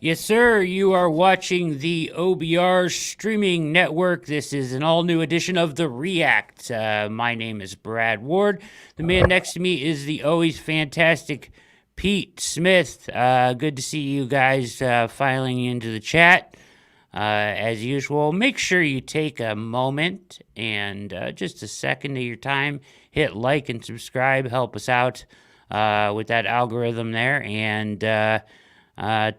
Yes, sir. You are watching the OBR streaming network. This is an all-new edition of The React. My name is Brad Ward. The man next to me is the always fantastic Pete Smith. Good to see you guys filing into the chat. As usual, make sure you take a moment and just a second of your time, hit like and subscribe. Help us out with that algorithm there, and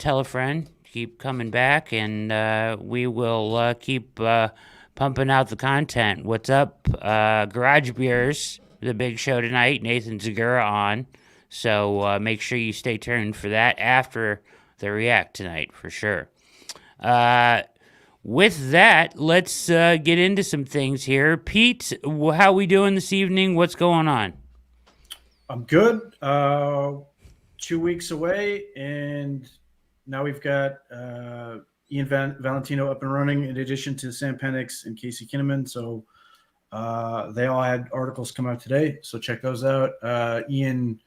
tell a friend, keep coming back, and we will keep pumping out the content. What's up? Garage Beers, the big show tonight. Nathan Zagura on. So make sure you stay tuned for that after the React tonight, for sure. With that, let's get into some things here. Pete, how we doing this evening? What's going on? I'm good. 2 weeks away, and now we've got Ian Valentino up and running in addition to Sam Penix and Casey Kinnaman. So they all had articles come out today, so check those out. Ian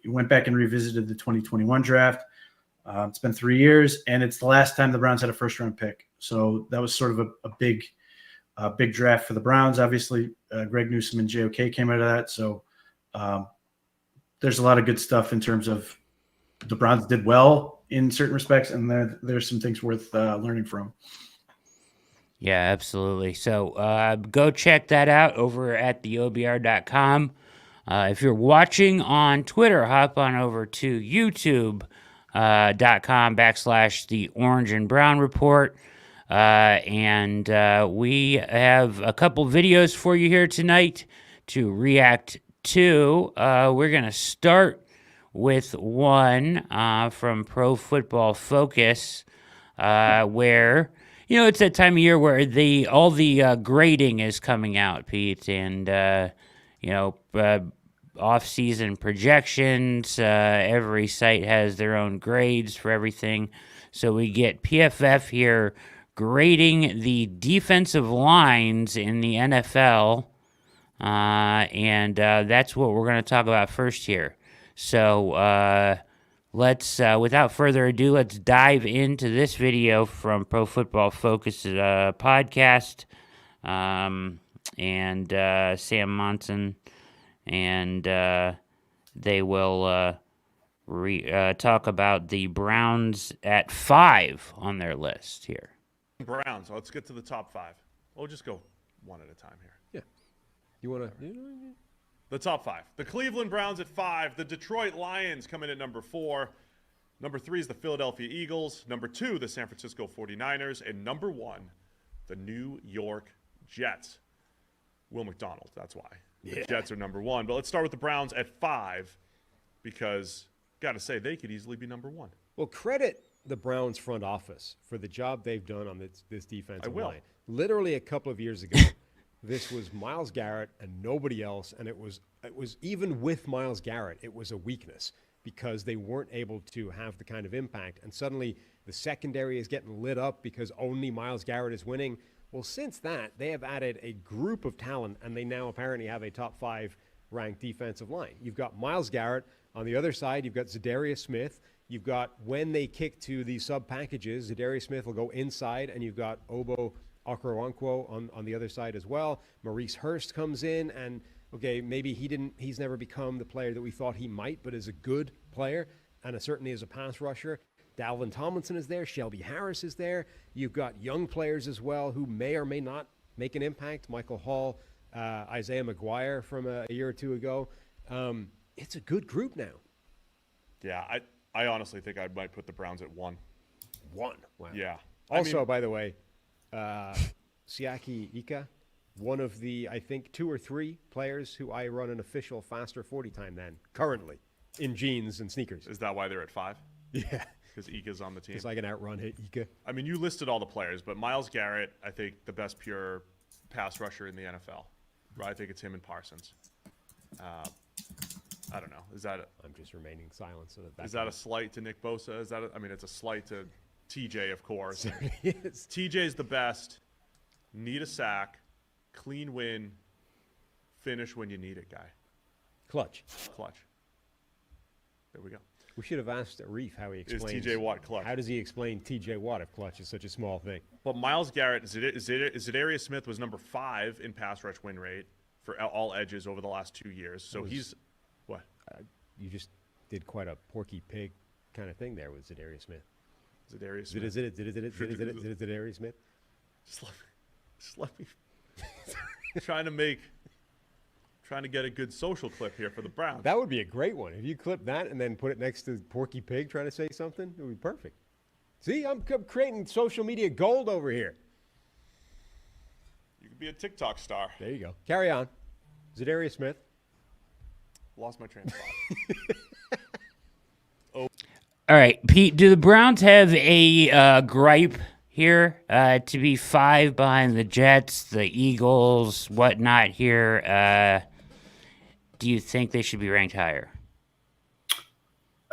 went back and revisited the 2021 draft. It's been 3 years, and it's the last time the Browns had a first-round pick. So that was sort of a big draft for the Browns. Obviously, Greg Newsome and JOK came out of that. So there's a lot of good stuff in terms of the Browns did well in certain respects, and there's some things worth learning from. Yeah, absolutely. So go check that out over at theobr.com. If you're watching on Twitter, hop on over to youtube.com/the Orange and Brown Report. And we have a couple videos for you here tonight to react to. We're going to start with one from Pro Football Focus, where, you know, it's that time of year where all the grading is coming out, Pete, and off-season projections. Every site has their own grades for everything. So we get PFF here grading the defensive lines in the NFL, and that's what we're going to talk about first here. So let's, without further ado, let's dive into this video from Pro Football Focus podcast, and Sam Monson, and they will talk about the Browns at 5 on their list here. Browns. Let's get to the top 5. We'll just go one at a time here. Yeah. You want to? The top 5. The Cleveland Browns at 5. The Detroit Lions come in at number 4. Number 3 is the Philadelphia Eagles. Number 2, the San Francisco 49ers. And number 1, the New York Jets. Will McDonald, that's why. The Jets are number 1. But let's start with the Browns at 5, because, got to say, they could easily be number 1. Well, credit the Browns front office for the job they've done on this defensive line. Literally a couple of years ago, this was Myles Garrett and nobody else, and it was even with Myles Garrett, it was a weakness because they weren't able to have the kind of impact. And suddenly the secondary is getting lit up because only Myles Garrett is winning. Well, since that, they have added a group of talent, and they now apparently have a top 5 ranked defensive line. You've got Myles Garrett. On the other side, you've got Zadarius Smith. You've got, when they kick to the sub packages, Zadarius Smith will go inside, and you've got Obo Okoronkwo on the other side as well. Maurice Hurst comes in, and okay, maybe he's never become the player that we thought he might, but is a good player, and certainly as a pass rusher. Dalvin Tomlinson is there. Shelby Harris is there. You've got young players as well who may or may not make an impact. Michael Hall, Isaiah Maguire from a year or two ago. It's a good group now. Yeah, I honestly think I might put the Browns at 1. 1? Wow. Yeah. Also, by the way, Siaki Ika, one of the, I think, 2 or 3 players who I run an official faster 40 time than currently in jeans and sneakers. Is that why they're at 5? Yeah. Because Ika's on the team. Because I can outrun Ika. I mean, you listed all the players, but Myles Garrett, I think, the best pure pass rusher in the NFL. Right? I think it's him and Parsons. I don't know. I'm just remaining silent. So is that a slight to Nick Bosa? It's a slight to TJ, of course. TJ's the best. Need a sack. Clean win. Finish when you need it, guy. Clutch. There we go. We should have asked Reef how he Is explains. TJ Watt clutch? How does he explain TJ Watt if clutch is such a small thing? But Myles Garrett, Zadarius Smith was number 5 in pass rush win rate for all edges over the last 2 years. So he's what? You just did quite a Porky Pig kind of thing there with Zadarius Smith. Zadarius Smith. Zadarius Smith. Just let me trying to get a good social clip here for the Browns. That would be a great one. If you clip that and then put it next to Porky Pig trying to say something, it would be perfect. See, I'm creating social media gold over here. You could be a TikTok star. There you go. Carry on. Zadarius Smith. Lost my train of thought. All right, Pete, do the Browns have a gripe here to be 5 behind the Jets, the Eagles, whatnot here? Do you think they should be ranked higher?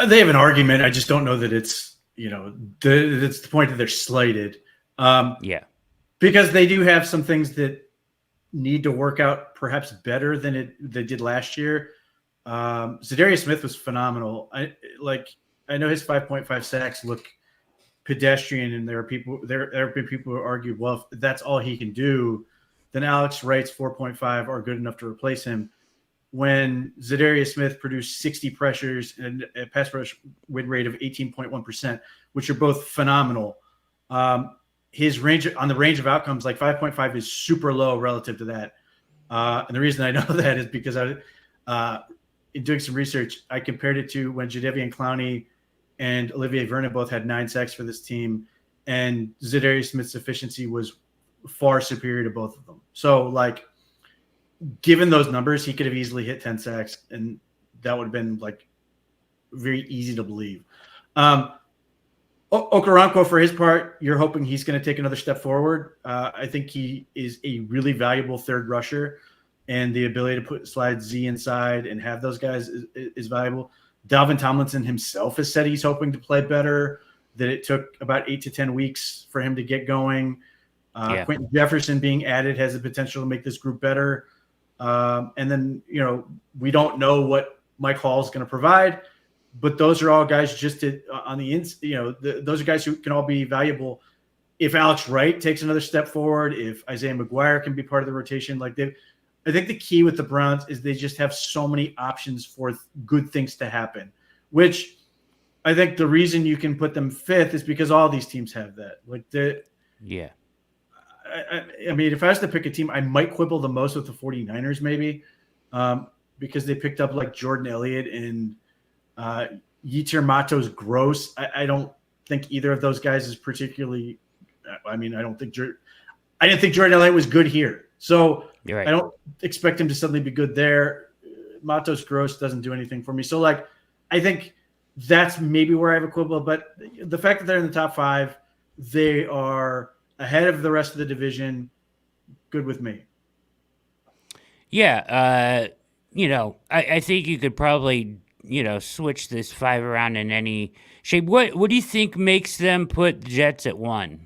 They have an argument. I just don't know that it's, it's the point that they're slighted. Yeah. Because they do have some things that need to work out perhaps better than they did last year. Zadarius Smith was phenomenal. I know his 5.5 sacks look pedestrian, and there have been people who argue, well, if that's all he can do, then Alex Wright's 4.5 are good enough to replace him. When Zadarius Smith produced 60 pressures and a pass rush win rate of 18.1%, which are both phenomenal. His range of outcomes, like 5.5 is super low relative to that. And the reason I know that is because in doing some research, I compared it to when Jadeveon Clowney and Olivier Vernon both had 9 sacks for this team, and Zadarius Smith's efficiency was far superior to both of them. So, given those numbers, he could have easily hit 10 sacks, and that would have been very easy to believe. Okoronkwo, for his part, you're hoping he's going to take another step forward. I think he is a really valuable third rusher, and the ability to slide Z inside and have those guys is valuable. Dalvin Tomlinson himself has said he's hoping to play better, that it took about 8 to 10 weeks for him to get going. Quentin Jefferson being added has the potential to make this group better. And then, we don't know what Mike Hall is going to provide, but those are all guys those are guys who can all be valuable. If Alex Wright takes another step forward, if Isaiah Maguire can be part of the rotation, I think the key with the Browns is they just have so many options for good things to happen, which I think the reason you can put them 5th is because all these teams have that. Yeah. I mean, if I was to pick a team, I might quibble the most with the 49ers maybe, because they picked up Jordan Elliott and Yetur Matos Gross. I don't think either of those guys is particularly – I mean, I didn't think Jordan Elliott was good here. So right. I don't expect him to suddenly be good there. Matos Gross doesn't do anything for me. So, I think that's maybe where I have a quibble. But the fact that they're in the top 5, they are – ahead of the rest of the division, good with me. Yeah, I think you could probably, switch this 5 around in any shape. What do you think makes them put the Jets at 1?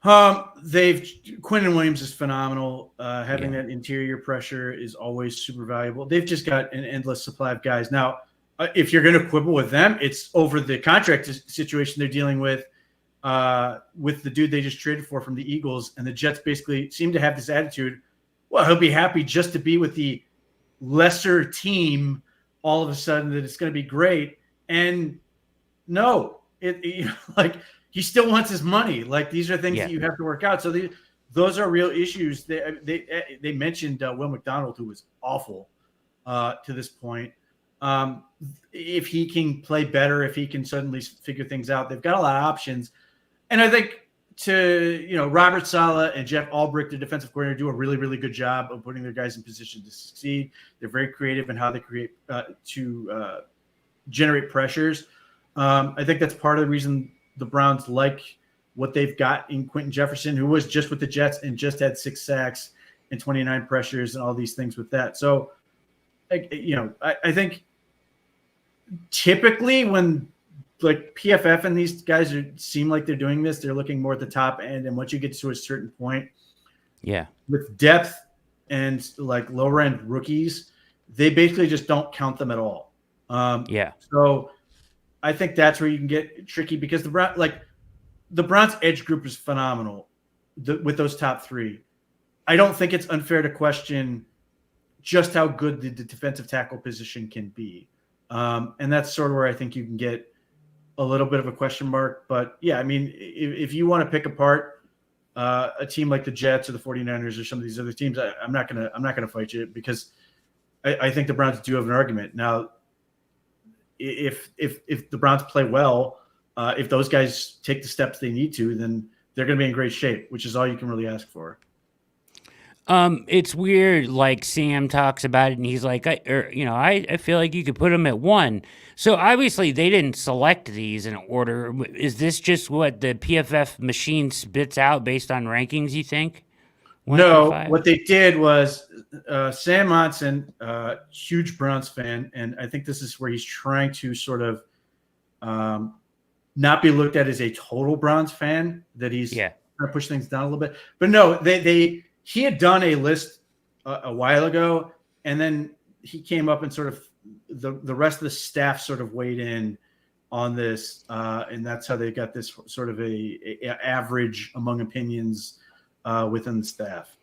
Quinton Williams is phenomenal. Having that interior pressure is always super valuable. They've just got an endless supply of guys. Now, if you're going to quibble with them, it's over the contract situation they're dealing with the dude they just traded for from the Eagles. And the Jets basically seem to have this attitude, well, he'll be happy just to be with the lesser team all of a sudden, that it's going to be great. And no, he still wants his money. These are things that you have to work out. So those are real issues. They mentioned Will McDonald, who was awful to this point. If he can play better, if he can suddenly figure things out, they've got a lot of options. And I think Robert Saleh and Jeff Albrecht, the defensive coordinator, do a really, really good job of putting their guys in position to succeed. They're very creative in how they create to generate pressures. I think that's part of the reason the Browns like what they've got in Quentin Jefferson, who was just with the Jets and just had 6 sacks and 29 pressures and all these things with that. So, I think typically when PFF and these guys seem like they're doing this, they're looking more at the top end. And once you get to a certain point, with depth and lower end rookies, they basically just don't count them at all. Yeah. So I think that's where you can get tricky because the Browns edge group is phenomenal with those top three. I don't think it's unfair to question just how good the defensive tackle position can be. And that's sort of where I think you can get a little bit of a question mark. But yeah, I mean, if you want to pick apart a team like the Jets or the 49ers or some of these other teams, I'm not gonna fight you because I think the Browns do have an argument. Now, if the Browns play well, if those guys take the steps they need to, then they're going to be in great shape, which is all you can really ask for. It's weird, like Sam talks about it, and he's like, I feel like you could put them at 1. So obviously they didn't select these in order. Is this just what the PFF machine spits out based on rankings, you think? No, what they did was Sam Monson, huge Browns fan, and I think this is where he's trying to sort of not be looked at as a total Browns fan, that he's trying to push things down a little bit. But no, he had done a list a while ago, and then he came up and sort of the rest of the staff sort of weighed in on this, and that's how they got this sort of a average among opinions within the staff.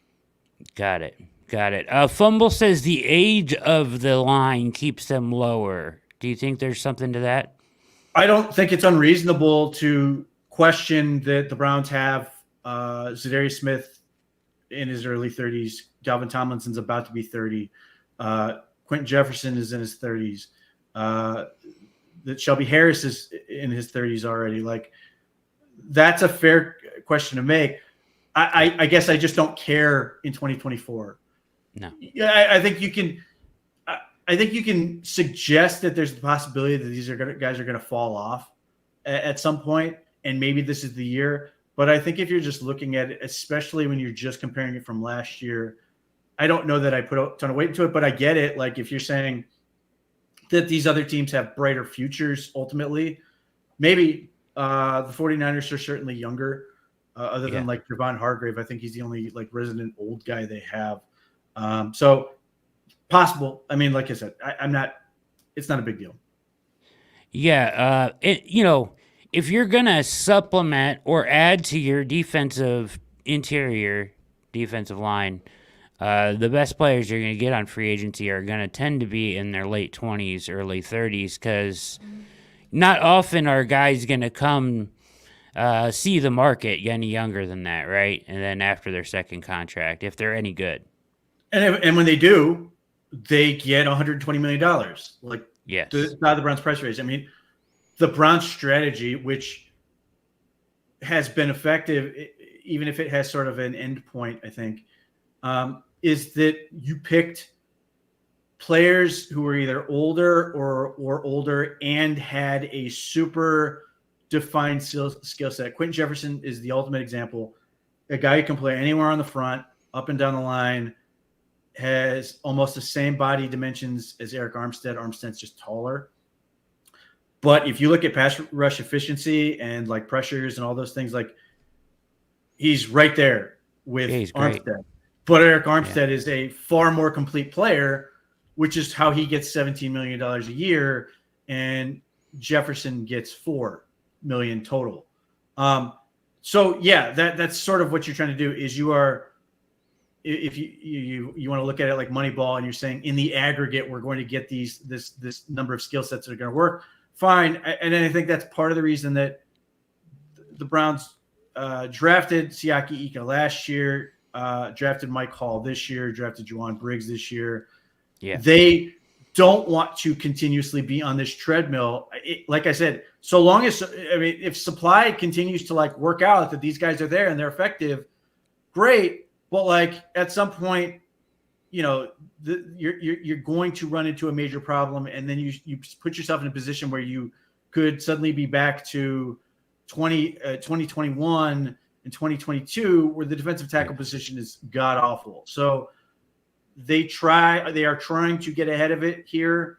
Got it. Fumble says the age of the line keeps them lower. Do you think there's something to that? I don't think it's unreasonable to question that the Browns have Zadarius Smith in his early 30s. Galvin Tomlinson's about to be 30. Quentin Jefferson is in his 30s. That Shelby Harris is in his 30s already. Like, that's a fair question to make. I guess I just don't care in 2024. No. I think you can. I think you can suggest that there's the possibility that these guys are going to fall off at some point, and maybe this is the year. But I think if you're just looking at it, especially when you're just comparing it from last year, I don't know that I put a ton of weight into it, but I get it. Like, if you're saying that these other teams have brighter futures ultimately, maybe the 49ers are certainly younger, other than like Javon Hargrave. I think he's the only like resident old guy they have. So possible. I mean, like I said, it's not a big deal. Yeah. If you're going to supplement or add to your interior defensive line, the best players you're going to get on free agency are going to tend to be in their late 20s, early 30s, because not often are guys going to come see the market any younger than that, right? And then after their second contract, if they're any good. And when they do, they get $120 million. Like, it's not the Browns price raise. I mean, the Browns strategy, which has been effective, even if it has sort of an end point, I think, is that you picked players who were either older or older and had a super defined skill set. Quentin Jefferson is the ultimate example. A guy who can play anywhere on the front, up and down the line, has almost the same body dimensions as Eric Armstead. Armstead's just taller. But if you look at pass rush efficiency and like pressures and all those things, like, he's right there with Armstead. Great. But Eric Armstead is a far more complete player, which is how he gets $17 million a year, and Jefferson gets $4 million total. So yeah, that's sort of what you're trying to do. Is if you want to look at it like Moneyball, and you're saying in the aggregate we're going to get this number of skill sets that are going to work. Fine, and I think that's part of the reason that the Browns drafted Siaki Ika last year, drafted Mike Hall this year, drafted Juwan Briggs this year. Yeah, they don't want to continuously be on this treadmill. Like I said, so long as if supply continues to like work out that these guys are there and they're effective, great. But like at some point, you're going to run into a major problem, and then you put yourself in a position where you could suddenly be back to 2021 and 2022, where the defensive tackle position is god awful. So they are trying to get ahead of it here.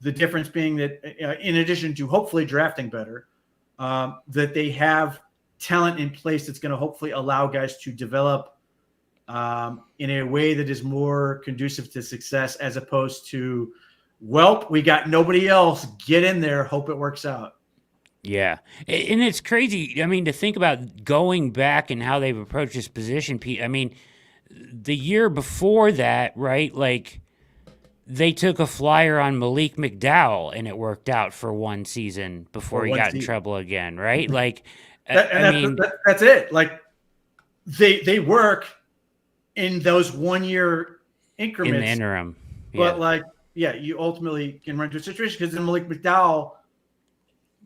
The difference being that in addition to hopefully drafting better, that they have talent in place that's going to hopefully allow guys to develop in a way that is more conducive to success, as opposed to well, we got nobody else. Get in there. Hope it works out. Yeah. And it's crazy. I mean, to think about going back and how they've approached this position. I mean, the year before that, right? Like, they took a flyer on Malik McDowell and it worked out for one season before he got in trouble again, right? Like, that's it. Like, they work in those 1 year increments. In the interim. But you ultimately can run into a situation because then Malik McDowell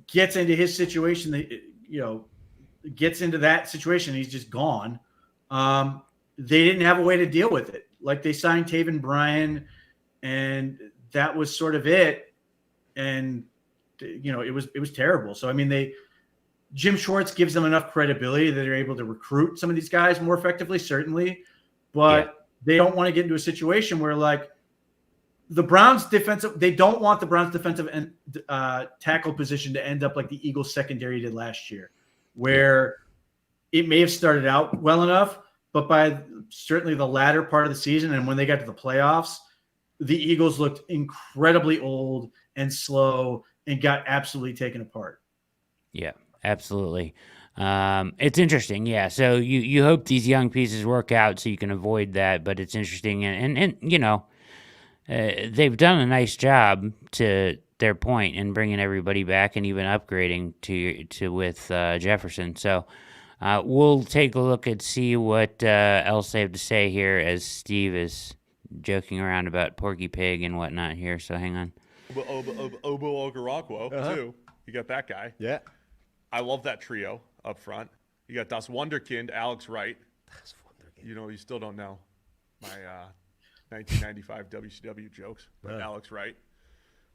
gets into his situation, gets into that situation. He's just gone. They didn't have a way to deal with it. Like, they signed Taven Bryan, and that was sort of it. And, it was terrible. So, I mean, Jim Schwartz gives them enough credibility that they're able to recruit some of these guys more effectively, certainly. But they don't want to get into a situation where, like, the Browns defensive, they don't want the Browns defensive and tackle position to end up like the Eagles secondary did last year, where it may have started out well enough, but by certainly the latter part of the season and when they got to the playoffs, the Eagles looked incredibly old and slow and got absolutely taken apart. Yeah, absolutely. It's interesting. Yeah. So you hope these young pieces work out so you can avoid that, but it's interesting. And they've done a nice job to their point in bringing everybody back and even upgrading with Jefferson. So we'll take a look and see what else they have to say here as Steve is joking around about Porky Pig and whatnot here. So hang on. Obo Ogarakwo, too. You got that guy. Yeah. I love that trio up front. You got Das Wunderkind, Alex Wright. You still don't know my 1995 WCW jokes, but Alex Wright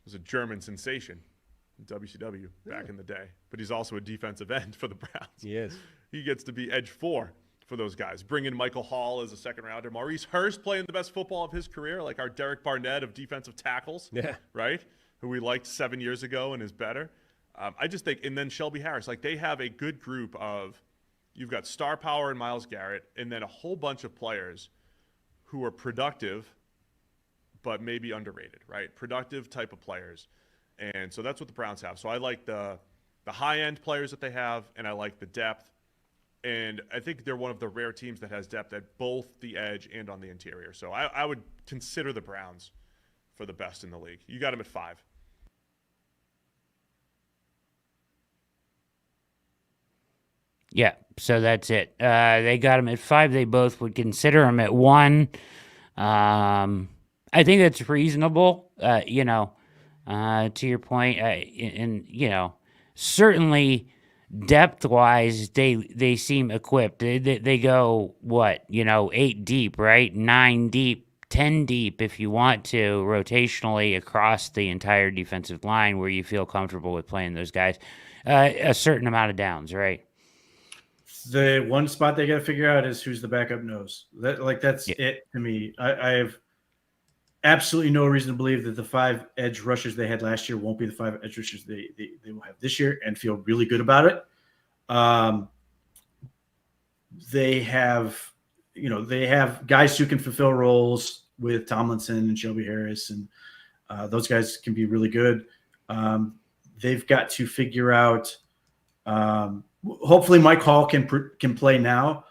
was a German sensation in WCW back in the day. But he's also a defensive end for the Browns. Yes. He gets to be edge 4 for those guys. Bring in Michael Hall as a second rounder. Maurice Hurst playing the best football of his career, like our Derek Barnett of defensive tackles. Yeah. Right? Who we liked 7 years ago and is better. I just think, and then Shelby Harris, like, they have a good group of, you've got star power and Myles Garrett, and then a whole bunch of players who are productive, but maybe underrated, right? Productive type of players. And so that's what the Browns have. So I like the high-end players that they have, and I like the depth. And I think they're one of the rare teams that has depth at both the edge and on the interior. So I would consider the Browns for the best in the league. You got them at 5. Yeah, so that's it. They got him at 5. They both would consider him at 1. I think that's reasonable, to your point. And certainly depth-wise, they seem equipped. They go, 8 deep, right? 9 deep, 10 deep if you want to, rotationally across the entire defensive line where you feel comfortable with playing those guys. A certain amount of downs, right? The one spot they got to figure out is who's the backup nose. That's it to me. I have absolutely no reason to believe that the 5 edge rushers they had last year won't be the 5 edge rushers they will have this year, and feel really good about it. They have guys who can fulfill roles with Tomlinson and Shelby Harris, and those guys can be really good. They've got to figure out. Hopefully Mike Hall can play now.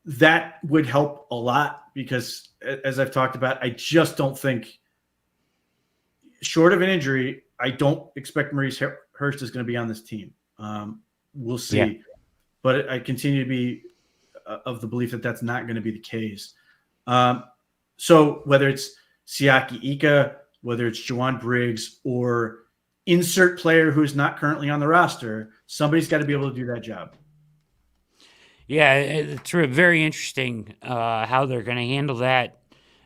That would help a lot because, as I've talked about, I just don't think, short of an injury, I don't expect Maurice Hurst is going to be on this team. We'll see. Yeah. But I continue to be of the belief that that's not going to be the case. So whether it's Siaki Ika, whether it's Juwan Briggs, or insert player who's not currently on the roster, somebody's got to be able to do that job. Yeah, it's very interesting how they're going to handle that.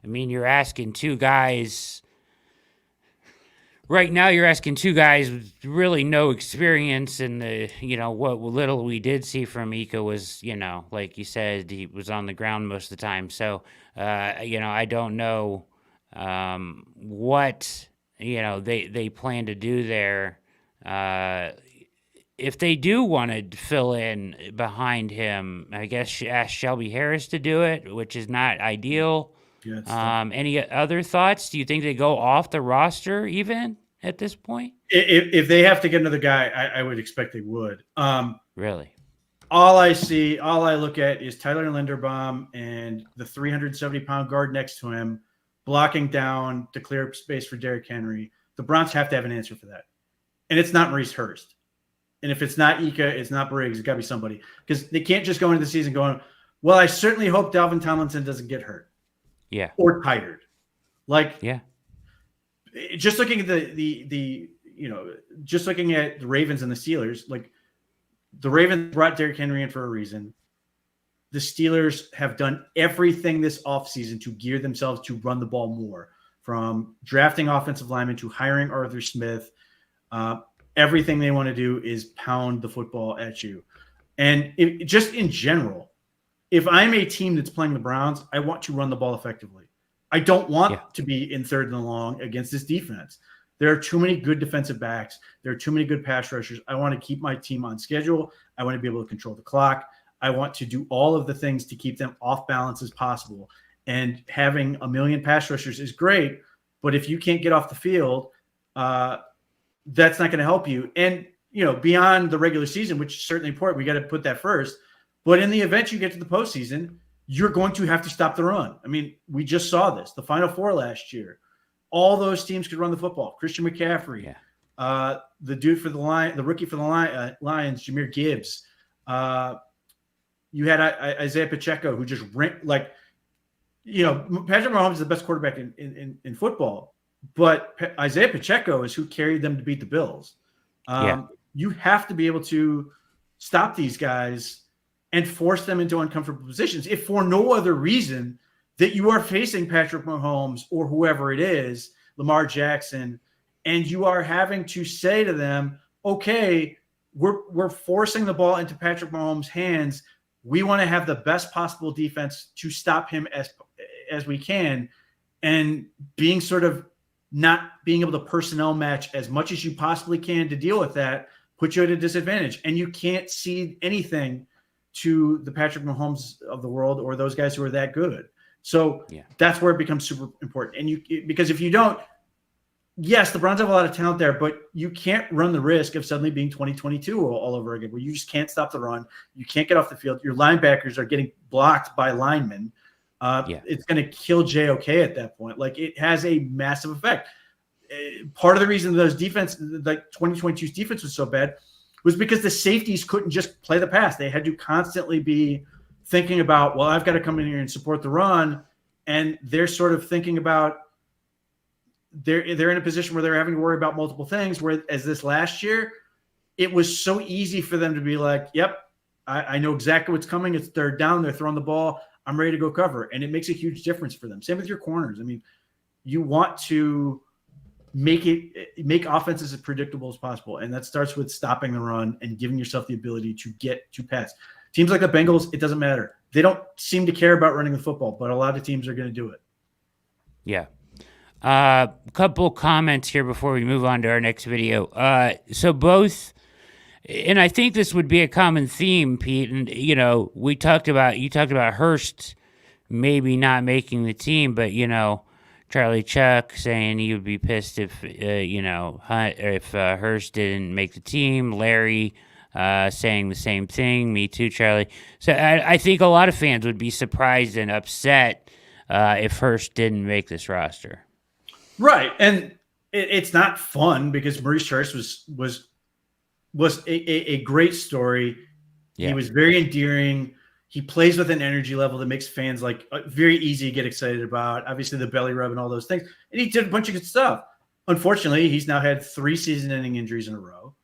I mean, you're asking 2 guys. Right now, you're asking 2 guys with really no experience, and what little we did see from Ika was, like you said, he was on the ground most of the time. So, I don't know what they plan to do there. If they do want to fill in behind him, I guess ask Shelby Harris to do it, which is not ideal. Yeah, it's tough. Any other thoughts? Do you think they go off the roster even at this point? If they have to get another guy, I would expect they would. Really? All I look at is Tyler Linderbaum and the 370-pound guard next to him blocking down to clear up space for Derrick Henry. The Browns have to have an answer for that. And it's not Maurice Hurst. And if it's not Ika, it's not Briggs, it's got to be somebody. Because they can't just go into the season going, well, I certainly hope Dalvin Tomlinson doesn't get hurt. Yeah. Or tired. Like, yeah. Just looking at just looking at the Ravens and the Steelers, like the Ravens brought Derrick Henry in for a reason. The Steelers have done everything this offseason to gear themselves to run the ball more, from drafting offensive linemen to hiring Arthur Smith. Everything they want to do is pound the football at you. And just in general, if I'm a team that's playing the Browns, I want to run the ball effectively. I don't want to be in third and long against this defense. There are too many good defensive backs. There are too many good pass rushers. I want to keep my team on schedule. I want to be able to control the clock. I want to do all of the things to keep them off balance as possible. And having a million pass rushers is great, but if you can't get off the field, that's not going to help you. And, beyond the regular season, which is certainly important, we got to put that first. But in the event you get to the postseason, you're going to have to stop the run. I mean, we just saw this, the Final Four last year. All those teams could run the football. Christian McCaffrey, the dude for the rookie for the Lions, Jahmyr Gibbs. You had Isaiah Pacheco, who just ran Patrick Mahomes is the best quarterback in football, but Isaiah Pacheco is who carried them to beat the Bills. You have to be able to stop these guys and force them into uncomfortable positions, if for no other reason that you are facing Patrick Mahomes or whoever it is, Lamar Jackson, and you are having to say to them, okay, we're forcing the ball into Patrick Mahomes' hands. We want to have the best possible defense to stop him as we can, and being sort of not being able to personnel match as much as you possibly can to deal with that puts you at a disadvantage. And you can't cede anything to the Patrick Mahomes of the world or those guys who are that good. So that's where it becomes super important. And because if you don't, yes, the Browns have a lot of talent there, but you can't run the risk of suddenly being 2022 all over again, where you just can't stop the run. You can't get off the field. Your linebackers are getting blocked by linemen. It's going to kill JOK at that point. Like, it has a massive effect. Part of the reason those defense, like 2022's defense was so bad, was because the safeties couldn't just play the pass. They had to constantly be thinking about, well, I've got to come in here and support the run. And they're sort of thinking about, they're in a position where they're having to worry about multiple things, whereas this last year, it was so easy for them to be like, yep, I know exactly what's coming. It's third down. They're throwing the ball. I'm ready to go cover. And it makes a huge difference for them. Same with your corners. I mean, you want to make offenses as predictable as possible. And that starts with stopping the run and giving yourself the ability to get to pass. Teams like the Bengals, it doesn't matter. They don't seem to care about running the football, but a lot of teams are going to do it. Yeah. A couple comments here before we move on to our next video. So both, and I think this would be a common theme, Pete, and you talked about Hurst maybe not making the team, but Charlie Chuck saying he would be pissed if Hurst didn't make the team. Larry saying the same thing. Me too, Charlie. So I think a lot of fans would be surprised and upset if Hurst didn't make this roster. Right, and it's not fun because Maurice Hurst was a great story. Yeah. He was very endearing. He plays with an energy level that makes fans very easy to get excited about. Obviously, the belly rub and all those things. And he did a bunch of good stuff. Unfortunately, he's now had 3 season-ending injuries in a row.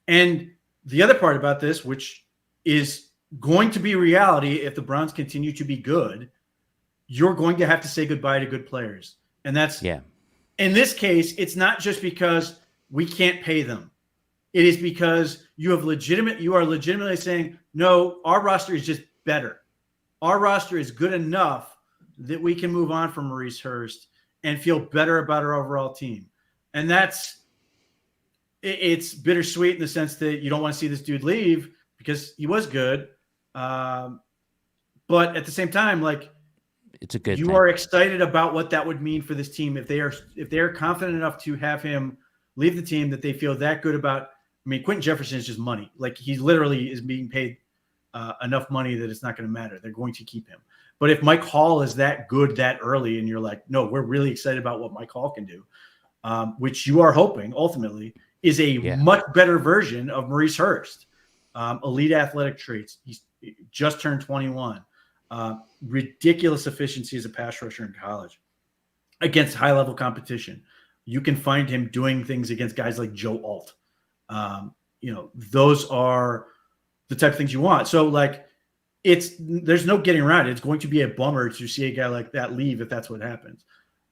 And the other part about this, which is going to be reality if the Browns continue to be good, you're going to have to say goodbye to good players. And that's in this case, it's not just because we can't pay them. It is because you are legitimately saying, no, our roster is just better. Our roster is good enough that we can move on from Maurice Hurst and feel better about our overall team. And it's bittersweet in the sense that you don't want to see this dude leave because he was good. But at the same time, it's a good you thing. are excited about what that would mean for this team if they are confident enough to have him leave the team, that they feel that good about. I mean, Quentin Jefferson is just money. Like, he literally is being paid enough money that it's not going to matter. They're going to keep him. But if Mike Hall is that good that early, and you're like, no, we're really excited about what Mike Hall can do, which you are hoping ultimately is a much better version of Maurice Hurst. Elite athletic traits. He's just turned 21. Ridiculous efficiency as a pass rusher in college against high-level competition. You can find him doing things against guys like Joe Alt. Those are the type of things you want. So, like, there's no getting around it. It's going to be a bummer to see a guy like that leave if that's what happens.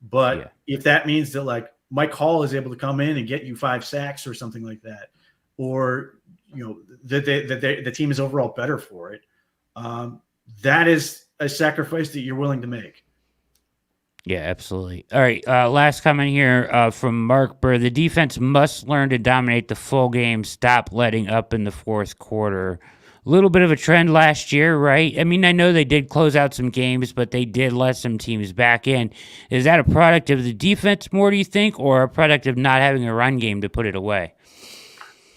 But if that means that, like, Mike Hall is able to come in and get you 5 sacks or something like that, or that the team is overall better for it, that is a sacrifice that you're willing to make. Yeah, absolutely. All right, last comment here from Mark Burr. The defense must learn to dominate the full game, stop letting up in the fourth quarter. A little bit of a trend last year, right? I mean, I know they did close out some games, but they did let some teams back in. Is that a product of the defense more, do you think, or a product of not having a run game to put it away?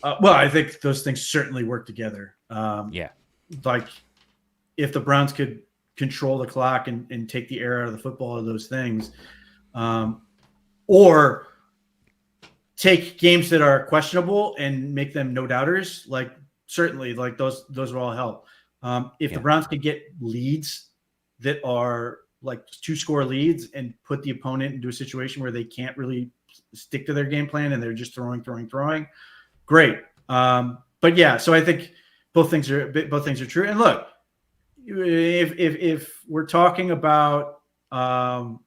Well, I think those things certainly work together. Like, if the Browns could control the clock and take the air out of the football of those things, or take games that are questionable and make them no doubters, like, certainly, like, those will all help. If the Browns could get leads that are like 2-score leads and put the opponent into a situation where they can't really stick to their game plan and they're just throwing, great. But yeah, so I think both things are true. And look, if we're talking about the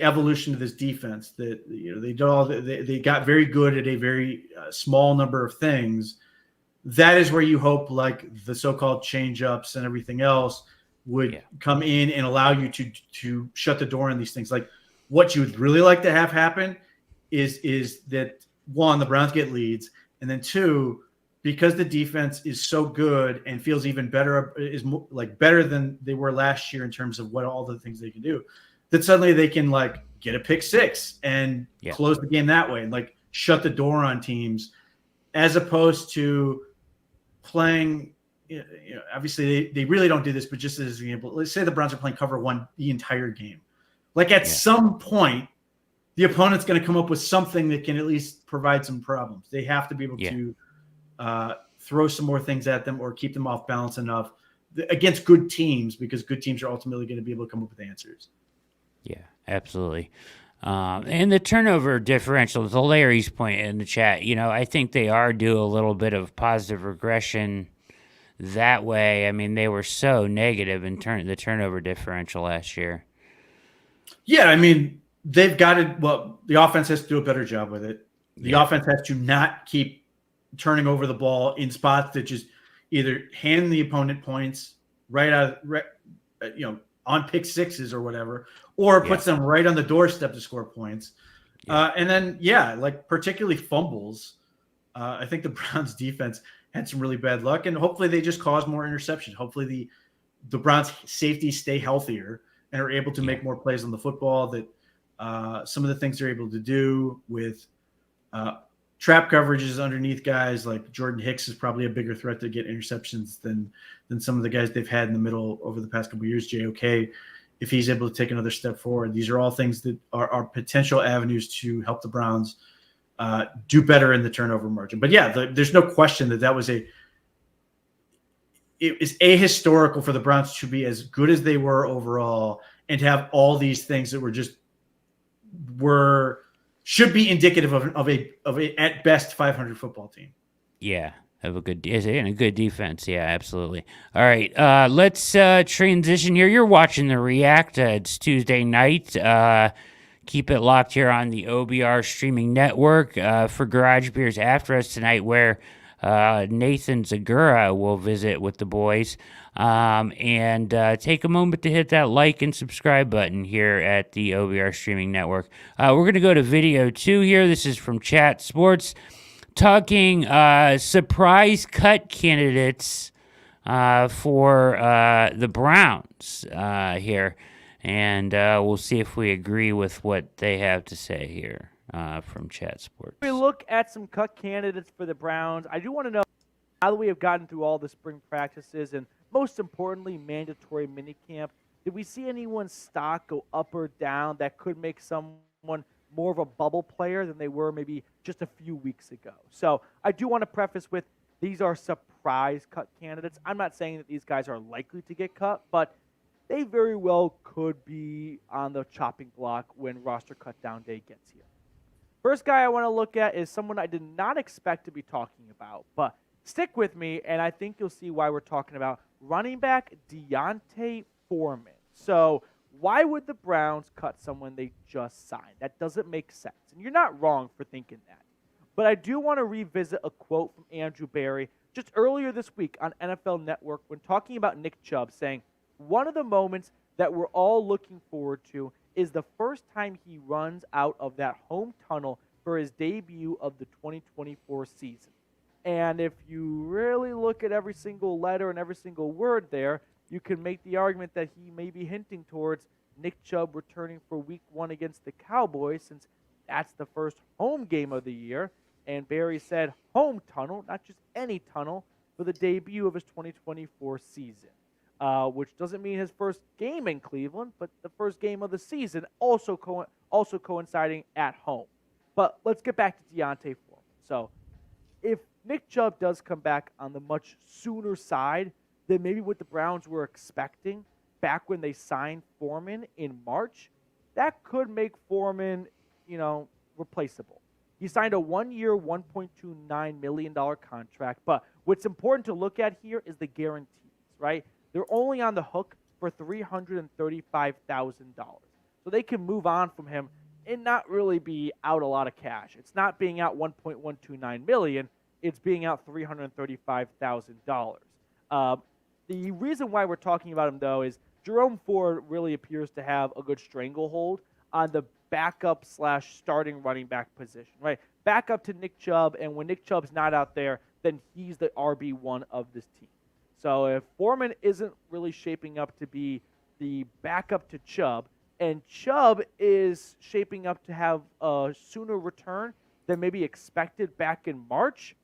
evolution of this defense, that they got very good at a very small number of things, that is where you hope, like, the so-called change-ups and everything else would come in and allow you to shut the door on these things. Like, what you would really like to have happen is that, one, the Browns get leads, and then two, because the defense is so good and feels even better, better than they were last year in terms of what all the things they can do, that suddenly they can, like, get a pick six and close the game that way and, like, shut the door on teams, as opposed to playing. Obviously they really don't do this, but just as an example, let's say the Browns are playing cover one the entire game. Like, at some point, the opponent's going to come up with something that can at least provide some problems. They have to be able to throw some more things at them or keep them off balance enough against good teams, because good teams are ultimately going to be able to come up with answers. Yeah, absolutely. And the turnover differential, to Larry's point in the chat, I think they are due a little bit of positive regression that way. I mean, they were so negative in the turnover differential last year. Yeah, I mean, they've got it. Well, the offense has to do a better job with it. The offense has to not keep turning over the ball in spots that just either hand the opponent points on pick sixes or whatever, or puts them right on the doorstep to score points. And then, like, particularly fumbles. I think the Browns defense had some really bad luck, and hopefully they just cause more interceptions. Hopefully the Browns safeties stay healthier and are able to make more plays on the football. That some of the things they're able to do with trap coverages underneath guys like Jordan Hicks is probably a bigger threat to get interceptions than some of the guys they've had in the middle over the past couple of years. JOK, if he's able to take another step forward, these are all things that are potential avenues to help the Browns do better in the turnover margin. But there's no question that was it is ahistorical for the Browns to be as good as they were overall and to have all these things that should be indicative of a at best 500 football team. Yeah, have a good defense. Yeah, absolutely. All right, let's transition here. You're watching the React. It's Tuesday night. Keep it locked here on the OBR streaming network for Garage Beers after us tonight, where Nathan Zagura will visit with the boys. And take a moment to hit that like and subscribe button here at the OBR streaming network. We're going to go to video 2 here. This is from Chat Sports, talking surprise cut candidates for the Browns here. And we'll see if we agree with what they have to say here from Chat Sports. We look at some cut candidates for the Browns. I do want to know, now that we have gotten through all the spring practices and most importantly, mandatory minicamp, did we see anyone's stock go up or down that could make someone more of a bubble player than they were maybe just a few weeks ago? So I do want to preface with, these are surprise cut candidates. I'm not saying that these guys are likely to get cut, but they very well could be on the chopping block when roster cut down day gets here. First guy I want to look at is someone I did not expect to be talking about, but stick with me, and I think you'll see why we're talking about running back Deontay Foreman. So why would the Browns cut someone they just signed? That doesn't make sense, and you're not wrong for thinking that. But I do want to revisit a quote from Andrew Berry just earlier this week on NFL Network when talking about Nick Chubb, saying, one of the moments that we're all looking forward to is the first time he runs out of that home tunnel for his debut of the 2024 season. And if you really look at every single letter and every single word there, you can make the argument that he may be hinting towards Nick Chubb returning for week 1 against the Cowboys, since that's the first home game of the year. And Barry said home tunnel, not just any tunnel, for the debut of his 2024 season. Which doesn't mean his first game in Cleveland, but the first game of the season, also coinciding at home. But let's get back to Deontay Foreman. So if Nick Chubb does come back on the much sooner side than maybe what the Browns were expecting back when they signed Foreman in March, that could make Foreman, replaceable. He signed a 1-year, $1.29 million contract, but what's important to look at here is the guarantees, right? They're only on the hook for $335,000. So they can move on from him and not really be out a lot of cash. It's not being out $1.129 million. It's being out $335,000. The reason why we're talking about him, though, is Jerome Ford really appears to have a good stranglehold on the backup/starting running back position, right? Backup to Nick Chubb, and when Nick Chubb's not out there, then he's the RB1 of this team. So if Foreman isn't really shaping up to be the backup to Chubb, and Chubb is shaping up to have a sooner return than maybe expected back in March,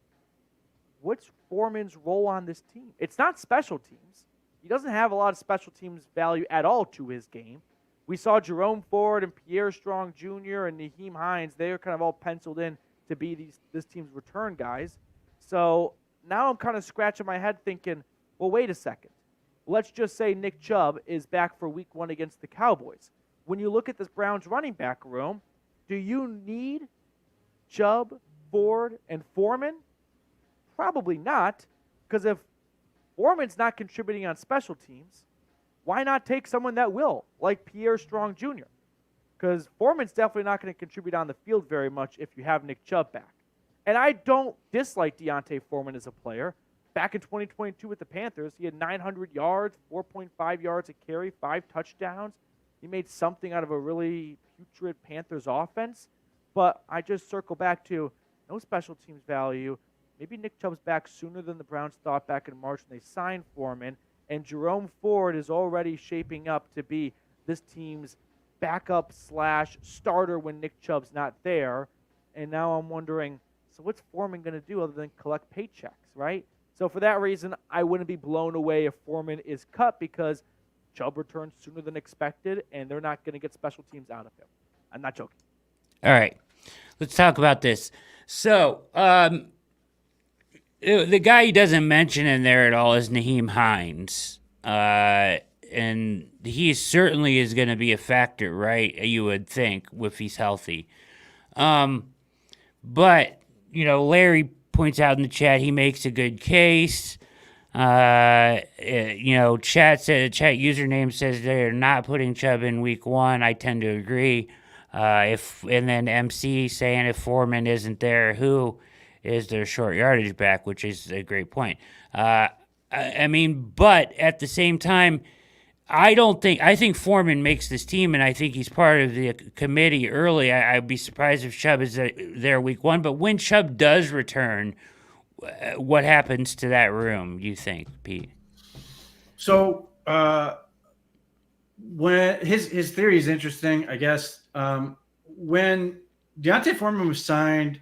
what's Foreman's role on this team? It's not special teams. He doesn't have a lot of special teams value at all to his game. We saw Jerome Ford and Pierre Strong Jr. and Najee Hines. They are kind of all penciled in to be this team's return guys. So now I'm kind of scratching my head thinking, well, wait a second. Let's just say Nick Chubb is back for week 1 against the Cowboys. When you look at this Browns running back room, do you need Chubb, Ford, and Foreman? Probably not, because if Foreman's not contributing on special teams, why not take someone that will, like Pierre Strong Jr.? Because Foreman's definitely not going to contribute on the field very much if you have Nick Chubb back. And I don't dislike Deontay Foreman as a player. Back in 2022 with the Panthers, he had 900 yards, 4.5 yards a carry, 5 touchdowns. He made something out of a really putrid Panthers offense. But I just circle back to no special teams value. Maybe Nick Chubb's back sooner than the Browns thought back in March when they signed Foreman. And Jerome Ford is already shaping up to be this team's backup/starter when Nick Chubb's not there. And now I'm wondering, so what's Foreman going to do other than collect paychecks, right? So for that reason, I wouldn't be blown away if Foreman is cut because Chubb returns sooner than expected, and they're not going to get special teams out of him. I'm not joking. All right. Let's talk about this. So, the guy he doesn't mention in there at all is Najee Hines. And he certainly is going to be a factor, right? You would think, if he's healthy. But, Larry points out in the chat he makes a good case. Chat username says they're not putting Chubb in week 1. I tend to agree. And then MC saying if Foreman isn't there, who is their short yardage back, which is a great point. But at the same time, I think Foreman makes this team, and I think he's part of the committee early. I'd be surprised if Chubb is there week 1. But when Chubb does return, what happens to that room, you think, Pete? So when his theory is interesting, I guess. When Deontay Foreman was signed,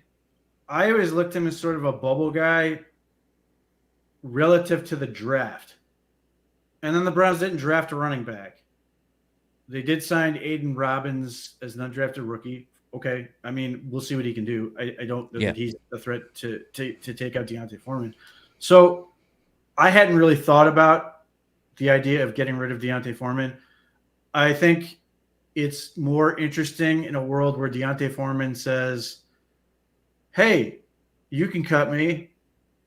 I always looked at him as sort of a bubble guy relative to the draft. And then the Browns didn't draft a running back. They did sign Aiden Robbins as an undrafted rookie. Okay. I mean, we'll see what he can do. I don't know that he's a threat to take out Deontay Foreman. So I hadn't really thought about the idea of getting rid of Deontay Foreman. I think it's more interesting in a world where Deontay Foreman says, hey, you can cut me.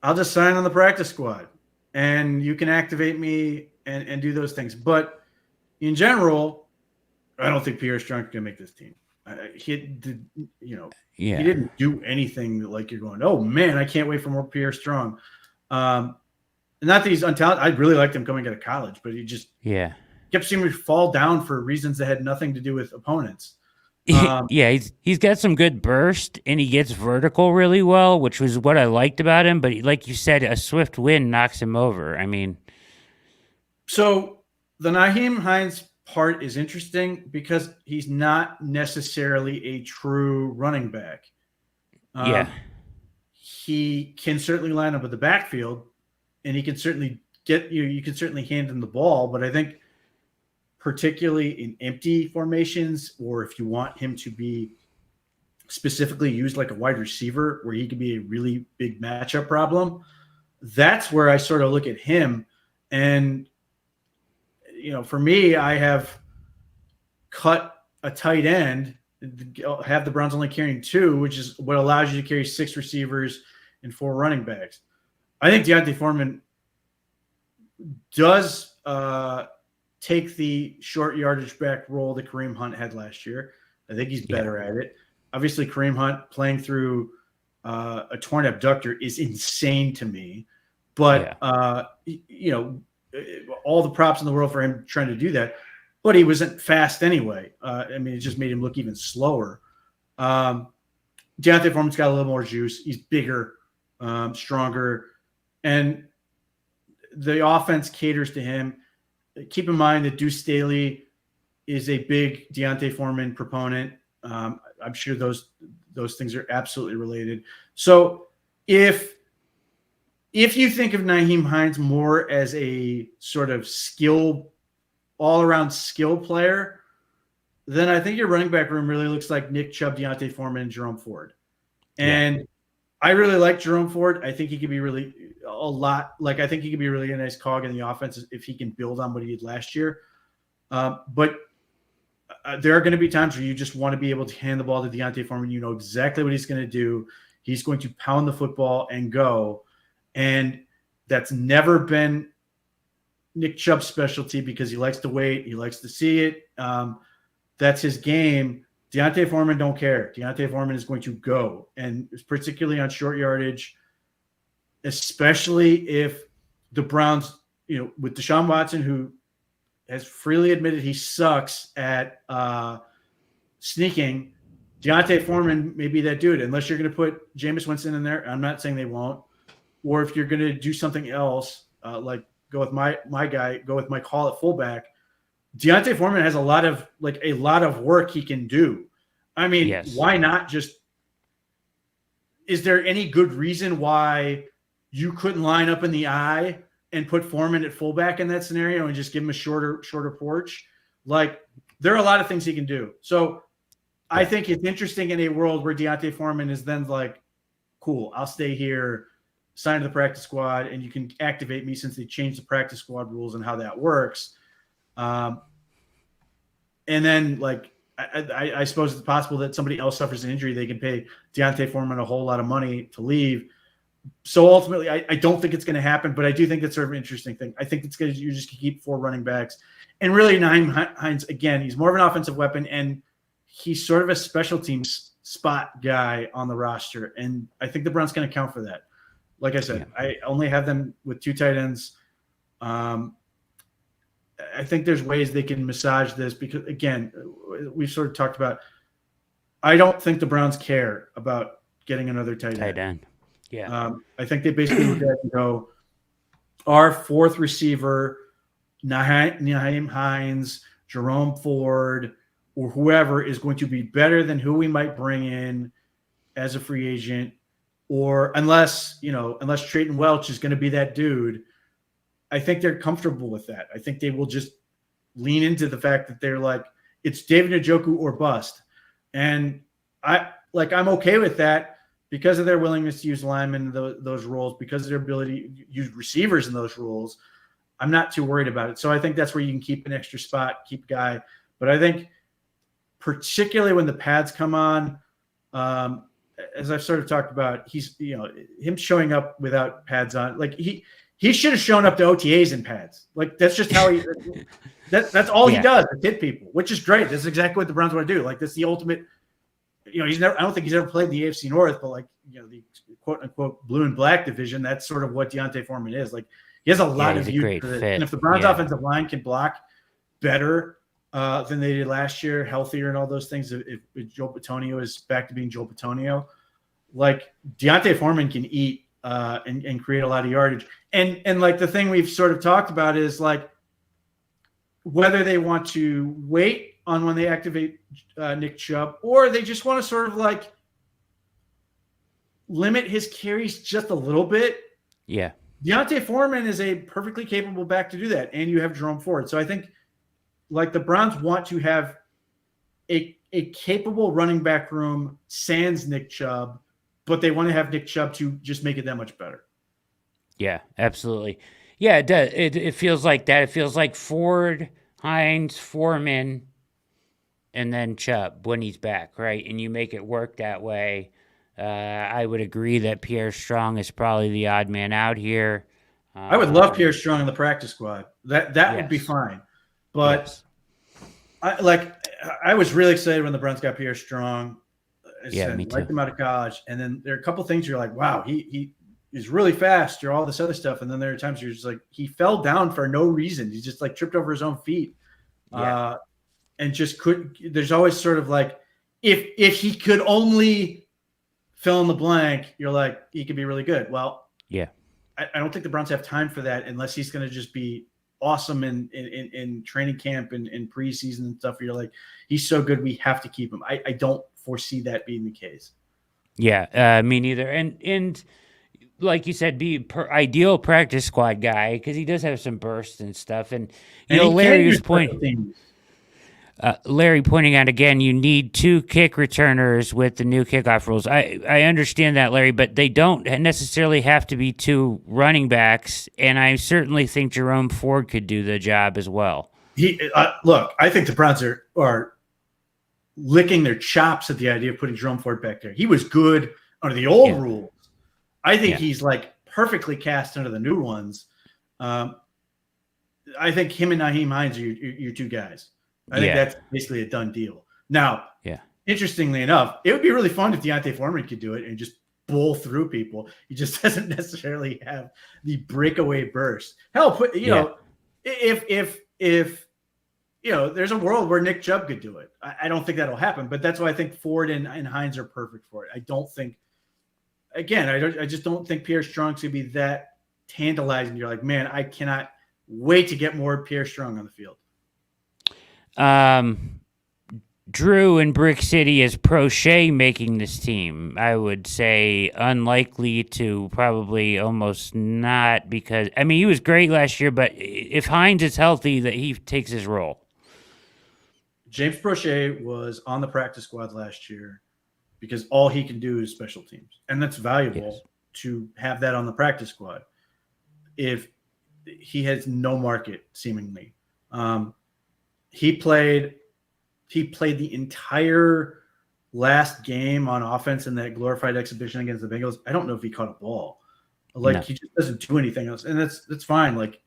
I'll just sign on the practice squad and you can activate me and do those things. But in general, I don't think Pierre Strong can make this team. He didn't do anything like you're going, oh man, I can't wait for more Pierre Strong. Not that he's untalented. I really liked him coming out of college, but he just kept seeming to fall down for reasons that had nothing to do with opponents. He's got some good burst, and he gets vertical really well, which was what I liked about him. But like you said, a swift wind knocks him over. I mean, so the Najee Hines part is interesting because he's not necessarily a true running back. He can certainly line up with the backfield, and he can certainly you can certainly hand him the ball, but I think particularly in empty formations, or if you want him to be specifically used like a wide receiver where he could be a really big matchup problem, that's where I sort of look at him. And, for me, I have cut a tight end, have the Browns only carrying 2, which is what allows you to carry 6 receivers and 4 running backs. I think Deontay Foreman does take the short yardage back role that Kareem Hunt had last year. I think he's better at it. Obviously, Kareem Hunt playing through a torn abductor is insane to me. But, all the props in the world for him trying to do that. But he wasn't fast anyway. It just made him look even slower. Deontay Foreman's got a little more juice. He's bigger, stronger. And the offense caters to him. Keep in mind that Deuce Staley is a big Deontay Foreman proponent. I'm sure those things are absolutely related. So if you think of Najee Hines more as a sort of all-around skill player, then I think your running back room really looks like Nick Chubb, Deontay Foreman, and Jerome Ford. And I really like Jerome Ford. I think he could be really I think he could be really a nice cog in the offense if he can build on what he did last year. But there are going to be times where you just want to be able to hand the ball to Deontay Foreman. You know exactly what he's going to do. He's going to pound the football and go. And that's never been Nick Chubb's specialty because he likes to wait. He likes to see it. That's his game. Deontay Foreman don't care. Deontay Foreman is going to go, and particularly on short yardage, especially if the Browns, with Deshaun Watson, who has freely admitted he sucks at sneaking, Deontay Foreman may be that dude, unless you're going to put Jameis Winston in there. I'm not saying they won't. Or if you're going to do something else, like go with my guy, go with Mike Hall at fullback, Deontay Foreman has a lot of work he can do. I mean, Why not just – is there any good reason why you couldn't line up in the eye and put Foreman at fullback in that scenario and just give him a shorter porch? Like, there are a lot of things he can do. So I think it's interesting in a world where Deontay Foreman is then like, cool, I'll stay here, sign to the practice squad, and you can activate me since they changed the practice squad rules and how that works. And then, I suppose it's possible that somebody else suffers an injury. They can pay Deontay Foreman a whole lot of money to leave. So ultimately, I don't think it's going to happen, but I do think that's sort of an interesting thing. I think you just keep 4 running backs. And really, Najee Hines, again, he's more of an offensive weapon, and he's sort of a special teams spot guy on the roster. And I think the Browns can account for that. Like I said, I only have them with 2 tight ends. I think there's ways they can massage this because, again, we've sort of talked about, I don't think the Browns care about getting another tight end. Yeah. I think they basically look at it and go, our 4th receiver Najee Hines, Jerome Ford, or whoever is going to be better than who we might bring in as a free agent, or unless Trayton Welch is going to be that dude. I think they're comfortable with that. I think they will just lean into the fact that they're like, it's David Njoku or bust. And I'm okay with that because of their willingness to use linemen in those roles, because of their ability to use receivers in those roles. I'm not too worried about it. So I think that's where you can keep an extra spot, keep a guy. But I think particularly when the pads come on, as I've sort of talked about, he's, him showing up without pads on, like he should have shown up to OTAs in pads. Like that's just how that's all he does, to hit people, which is great. That's exactly what the Browns want to do. Like that's the ultimate, I don't think he's ever played in the AFC North, but like, the quote unquote blue and black division, that's sort of what Deontay Foreman is. Like he has a lot of use for it. And if the Browns offensive line can block better than they did last year, healthier and all those things, if Joe Bitonio is back to being Joe Bitonio, like Deontay Foreman can eat and create a lot of yardage. And like the thing we've sort of talked about is like whether they want to wait on when they activate Nick Chubb, or they just want to sort of like limit his carries just a little bit. Yeah. Deontay Foreman is a perfectly capable back to do that. And you have Jerome Ford. So I think like the Browns want to have a capable running back room sans Nick Chubb, but they want to have Nick Chubb to just make it that much better. Yeah, absolutely. Yeah, it does. It feels like that. It feels like Ford, Hines, Foreman, and then Chubb when he's back, right? And you make it work that way. I would agree that Pierre Strong is probably the odd man out here. I would love Pierre Strong in the practice squad. That would be fine. But I was really excited when the Browns got Pierre Strong. Me too. Liked him out of college. And then there are a couple things you're like, wow, he is really fast or all this other stuff. And then there are times you're just like, he fell down for no reason. He just like tripped over his own feet. And just there's always sort of like, if he could only fill in the blank, you're like, he could be really good. Well, I don't think the Browns have time for that unless he's going to just be awesome in training camp and in preseason and stuff. You're like, he's so good, we have to keep him. I don't foresee that being the case. Yeah, me neither. And like you said, be ideal practice squad guy because he does have some bursts and stuff. And Larry was pointing. Larry pointing out again, you need 2 kick returners with the new kickoff rules. I understand that, Larry, but they don't necessarily have to be 2 running backs, and I certainly think Jerome Ford could do the job as well. Look, I think the Browns are licking their chops at the idea of putting Jerome Ford back there. He was good under the old rules. I think he's like perfectly cast under the new ones. I think him and Najee Hines are your 2 guys. I think that's basically a done deal. Now, interestingly enough, it would be really fun if Deontay Foreman could do it and just bull through people. He just doesn't necessarily have the breakaway burst. Hell, if there's a world where Nick Chubb could do it. I don't think that'll happen, but that's why I think Ford and Hines are perfect for it. I don't think, again, I just don't think Pierre Strong's going to be that tantalizing. You're like, man, I cannot wait to get more Pierre Strong on the field. Drew in Brick City is Prochet making this team. I would say unlikely to probably almost not because, he was great last year, but if Hines is healthy, that he takes his role. James Prochet was on the practice squad last year because all he can do is special teams. And that's valuable to have that on the practice squad. If he has no market, seemingly. He played the entire last game on offense in that glorified exhibition against the Bengals. I don't know if he caught a ball. He just doesn't do anything else. And that's fine. Like,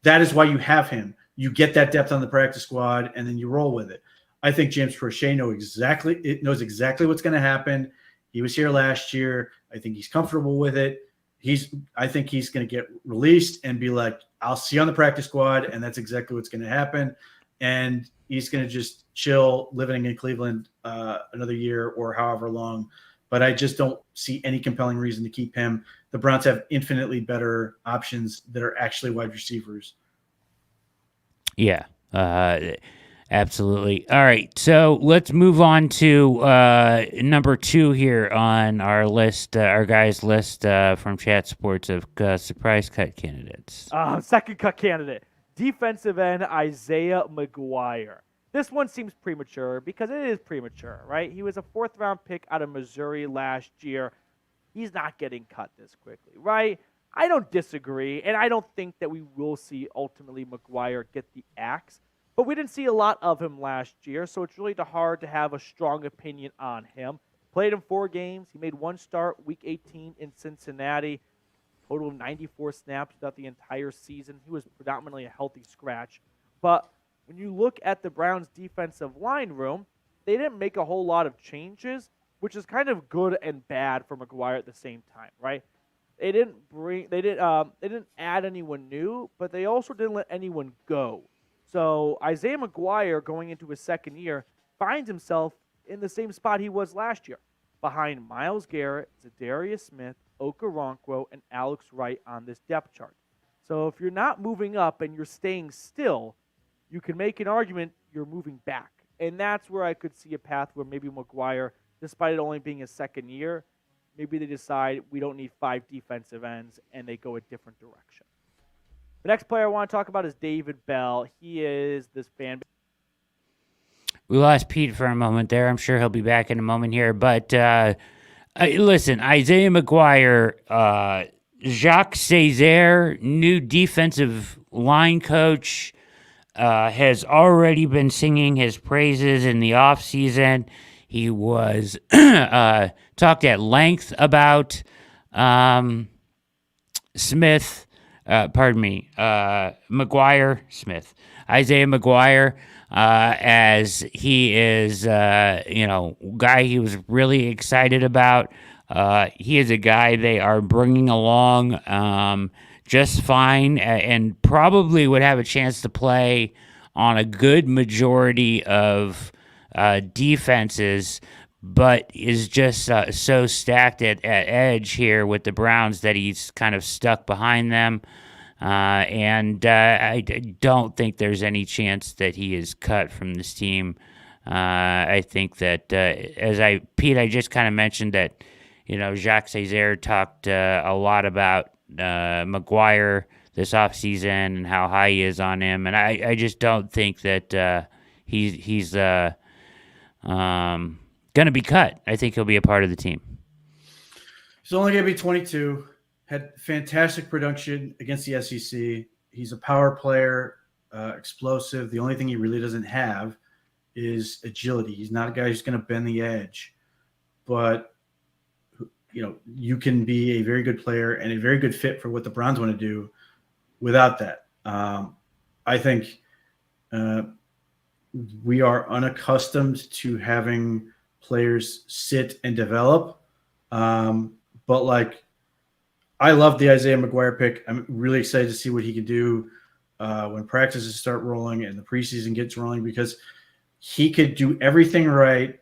that is why you have him. You get that depth on the practice squad, and then you roll with it. I think James Prochet knows exactly what's going to happen. He was here last year. I think he's comfortable with it. I think he's going to get released and be like, I'll see you on the practice squad, and that's exactly what's going to happen. And he's going to just chill living in Cleveland another year or however long. But I just don't see any compelling reason to keep him. The Browns have infinitely better options that are actually wide receivers. Yeah. Absolutely. All right. So let's move on to number 2 here on our list, our guys' list from Chat Sports of surprise cut candidates. Second cut candidate, defensive end Isaiah Maguire. This one seems premature because it is premature, right? He was a 4th-round pick out of Missouri last year. He's not getting cut this quickly, right? I don't disagree, and I don't think that we will see ultimately Maguire get the axe. But we didn't see a lot of him last year, so it's really hard to have a strong opinion on him. Played in 4 games. He made 1 start, Week 18 in Cincinnati. Total of 94 snaps throughout the entire season. He was predominantly a healthy scratch. But when you look at the Browns' defensive line room, they didn't make a whole lot of changes, which is kind of good and bad for Maguire at the same time, right? They didn't add anyone new, but they also didn't let anyone go. So Isaiah Maguire, going into his 2nd year, finds himself in the same spot he was last year, behind Myles Garrett, Zadarius Smith, Okoronkwo, and Alex Wright on this depth chart. So if you're not moving up and you're staying still, you can make an argument you're moving back. And that's where I could see a path where maybe Maguire, despite it only being his 2nd year, maybe they decide we don't need 5 defensive ends and they go a different direction. The next player I want to talk about is David Bell. He is this fan. We lost Pete for a moment there. I'm sure he'll be back in a moment here. But listen, Isaiah Maguire, Jacques Césaire, new defensive line coach, has already been singing his praises in the offseason. He was talked at length about Isaiah Maguire, as he is, guy he was really excited about. He is a guy they are bringing along just fine, and probably would have a chance to play on a good majority of defenses, but is just so stacked at edge here with the Browns that he's kind of stuck behind them. And I don't think there's any chance that he is cut from this team. I think that, Pete, I just kind of mentioned that, Jacques Césaire talked a lot about Maguire this offseason and how high he is on him. And I just don't think that he's going to be cut. I think he'll be a part of the team. He's only going to be 22. Had fantastic production against the SEC. He's a power player, explosive. The only thing he really doesn't have is agility. He's not a guy who's going to bend the edge. But, you can be a very good player and a very good fit for what the Browns want to do without that. I think we are unaccustomed to having players sit and develop. But, I love the Isaiah Maguire pick. I'm really excited to see what he can do when practices start rolling and the preseason gets rolling, because he could do everything right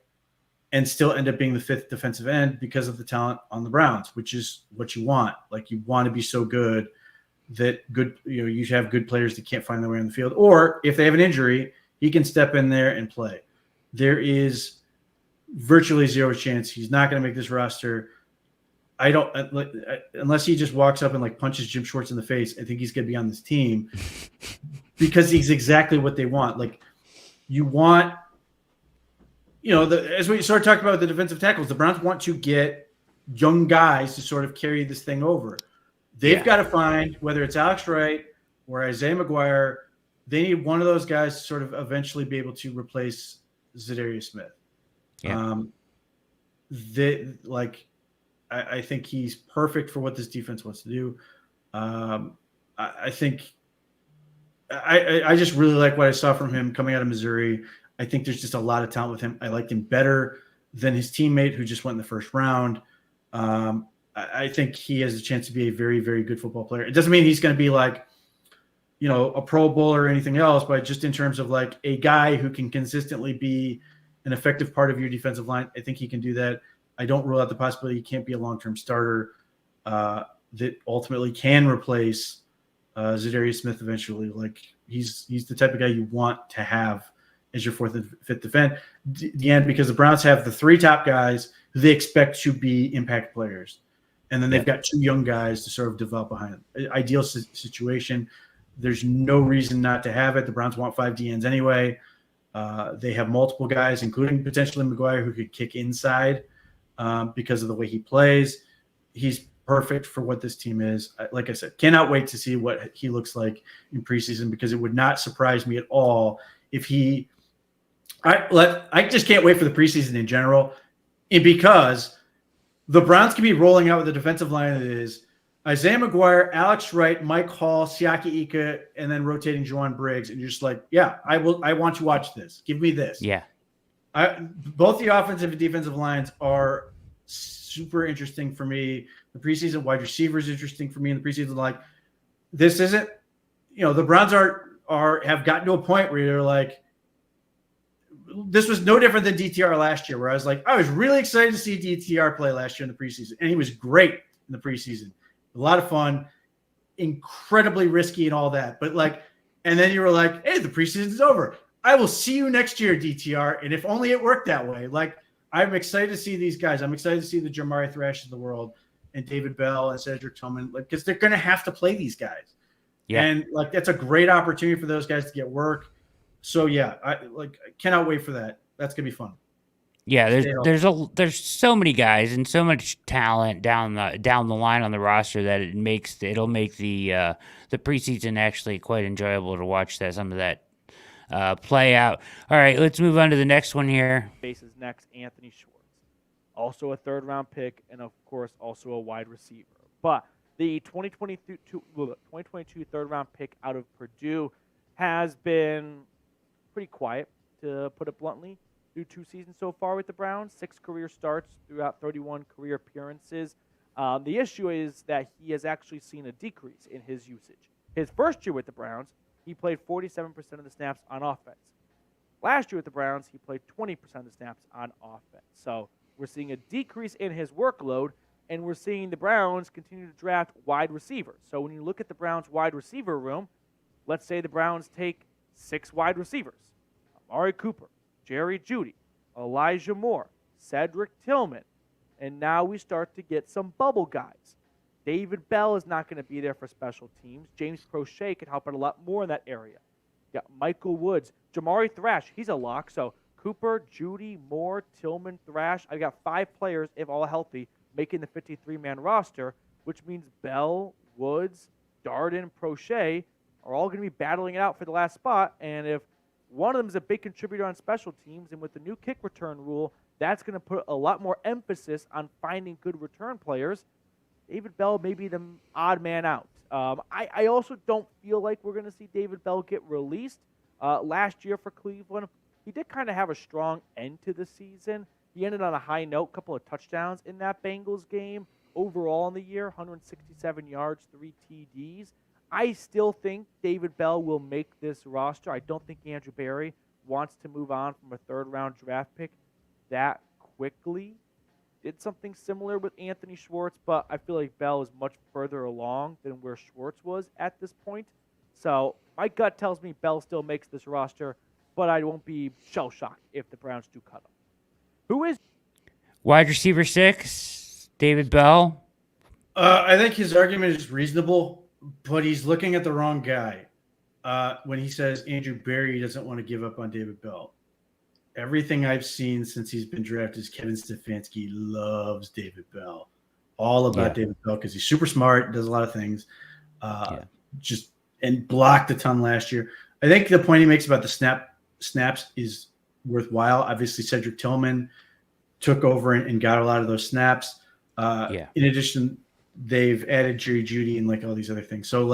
and still end up being the 5th defensive end because of the talent on the Browns, which is what you want. You want to be so good that you should have good players that can't find their way on the field. Or if they have an injury, he can step in there and play. There is virtually zero chance he's not going to make this roster. I don't, unless he just walks up and punches Jim Schwarz in the face. I think he's going to be on this team because he's exactly what they want. You want, as we started talking about the defensive tackles, the Browns want to get young guys to sort of carry this thing over. They've got to find, whether it's Alex Wright or Isaiah Maguire, they need one of those guys to sort of eventually be able to replace Zadarius Smith. Yeah. I think he's perfect for what this defense wants to do. I think I just really like what I saw from him coming out of Missouri. I think there's just a lot of talent with him. I liked him better than his teammate who just went in the first round. I think he has a chance to be a very, very good football player. It doesn't mean he's going to be a Pro Bowl or anything else, but just in terms of a guy who can consistently be an effective part of your defensive line, I think he can do that. I don't rule out the possibility he can't be a long-term starter that ultimately can replace Zadarius Smith eventually, He's the type of guy you want to have as your fourth and fifth the end, because the Browns have the 3 top guys who they expect to be impact players. And then they've got 2 young guys to sort of develop behind them. Ideal situation. There's no reason not to have it. The Browns want 5 DNs anyway. They have multiple guys, including potentially Maguire, who could kick inside because of the way he plays. He's perfect for what this team is. Like I said, cannot wait to see what he looks like in preseason, because it would not surprise me at all if I just can't wait for the preseason in general, and because the Browns can be rolling out with a defensive line that is Isaiah Maguire, Alex Wright, Mike Hall, Siaki Ika, and then rotating Juwan Briggs, and you're just like, yeah, I want to watch this. Give me this. Yeah. Both the offensive and defensive lines are super interesting for me. The preseason wide receiver is interesting for me in the preseason. Like, this isn't, the Browns have gotten to a point where you're like, this was no different than DTR last year, where I was really excited to see DTR play last year in the preseason, and he was great in the preseason. A lot of fun, incredibly risky and all that. But and then you were like, hey, the preseason's over. I will see you next year, DTR. And if only it worked that way. I'm excited to see these guys. I'm excited to see the Jamari Thrashes of the world and David Bell and Cedric Tillman, because they're going to have to play these guys. Yeah. And that's a great opportunity for those guys to get work. So yeah, I cannot wait for that. That's going to be fun. Yeah, there's so many guys and so much talent down the line on the roster that it'll make the preseason actually quite enjoyable to watch some of that play out. All right, let's move on to the next one here. Faces next Anthony Schwarz, also a 3rd-round pick, and of course also a wide receiver. But the 2022 3rd-round pick out of Purdue has been pretty quiet, to put it bluntly, through 2 seasons so far with the Browns, 6 career starts throughout 31 career appearances. The issue is that he has actually seen a decrease in his usage. His first year with the Browns, he played 47% of the snaps on offense. Last year with the Browns, he played 20% of the snaps on offense. So we're seeing a decrease in his workload, and we're seeing the Browns continue to draft wide receivers. So when you look at the Browns wide receiver room, let's say the Browns take 6 wide receivers: Amari Cooper, Jerry Jeudy, Elijah Moore, Cedric Tillman, and now we start to get some bubble guys. David Bell is not going to be there for special teams. James Crochet can help out a lot more in that area. You got Michael Woods, Jamari Thrash, he's a lock. So Cooper, Jeudy, Moore, Tillman, Thrash. I've got 5 players, if all healthy, making the 53-man roster, which means Bell, Woods, Darden, Crochet are all going to be battling it out for the last spot. And if one of them is a big contributor on special teams, and with the new kick return rule, that's going to put a lot more emphasis on finding good return players. David Bell may be the odd man out. I also don't feel like we're going to see David Bell get released. Last year for Cleveland, he did kind of have a strong end to the season. He ended on a high note, couple of touchdowns in that Bengals game. Overall in the year, 167 yards, 3 TDs. I still think David Bell will make this roster. I don't think Andrew Berry wants to move on from a 3rd-round draft pick that quickly. Did something similar with Anthony Schwarz, but I feel like Bell is much further along than where Schwarz was at this point. So my gut tells me Bell still makes this roster, but I won't be shell-shocked if the Browns do cut him. Who is wide receiver 6? David Bell. I think his argument is reasonable, but he's looking at the wrong guy when he says Andrew Berry doesn't want to give up on David Bell. Everything I've seen since he's been drafted is Kevin Stefanski loves David Bell. All about David Bell, because he's super smart, does a lot of things, and blocked a ton last year. I think the point he makes about the snaps is worthwhile. Obviously, Cedric Tillman took over and got a lot of those snaps. In addition, they've added Jerry Jeudy and all these other things. So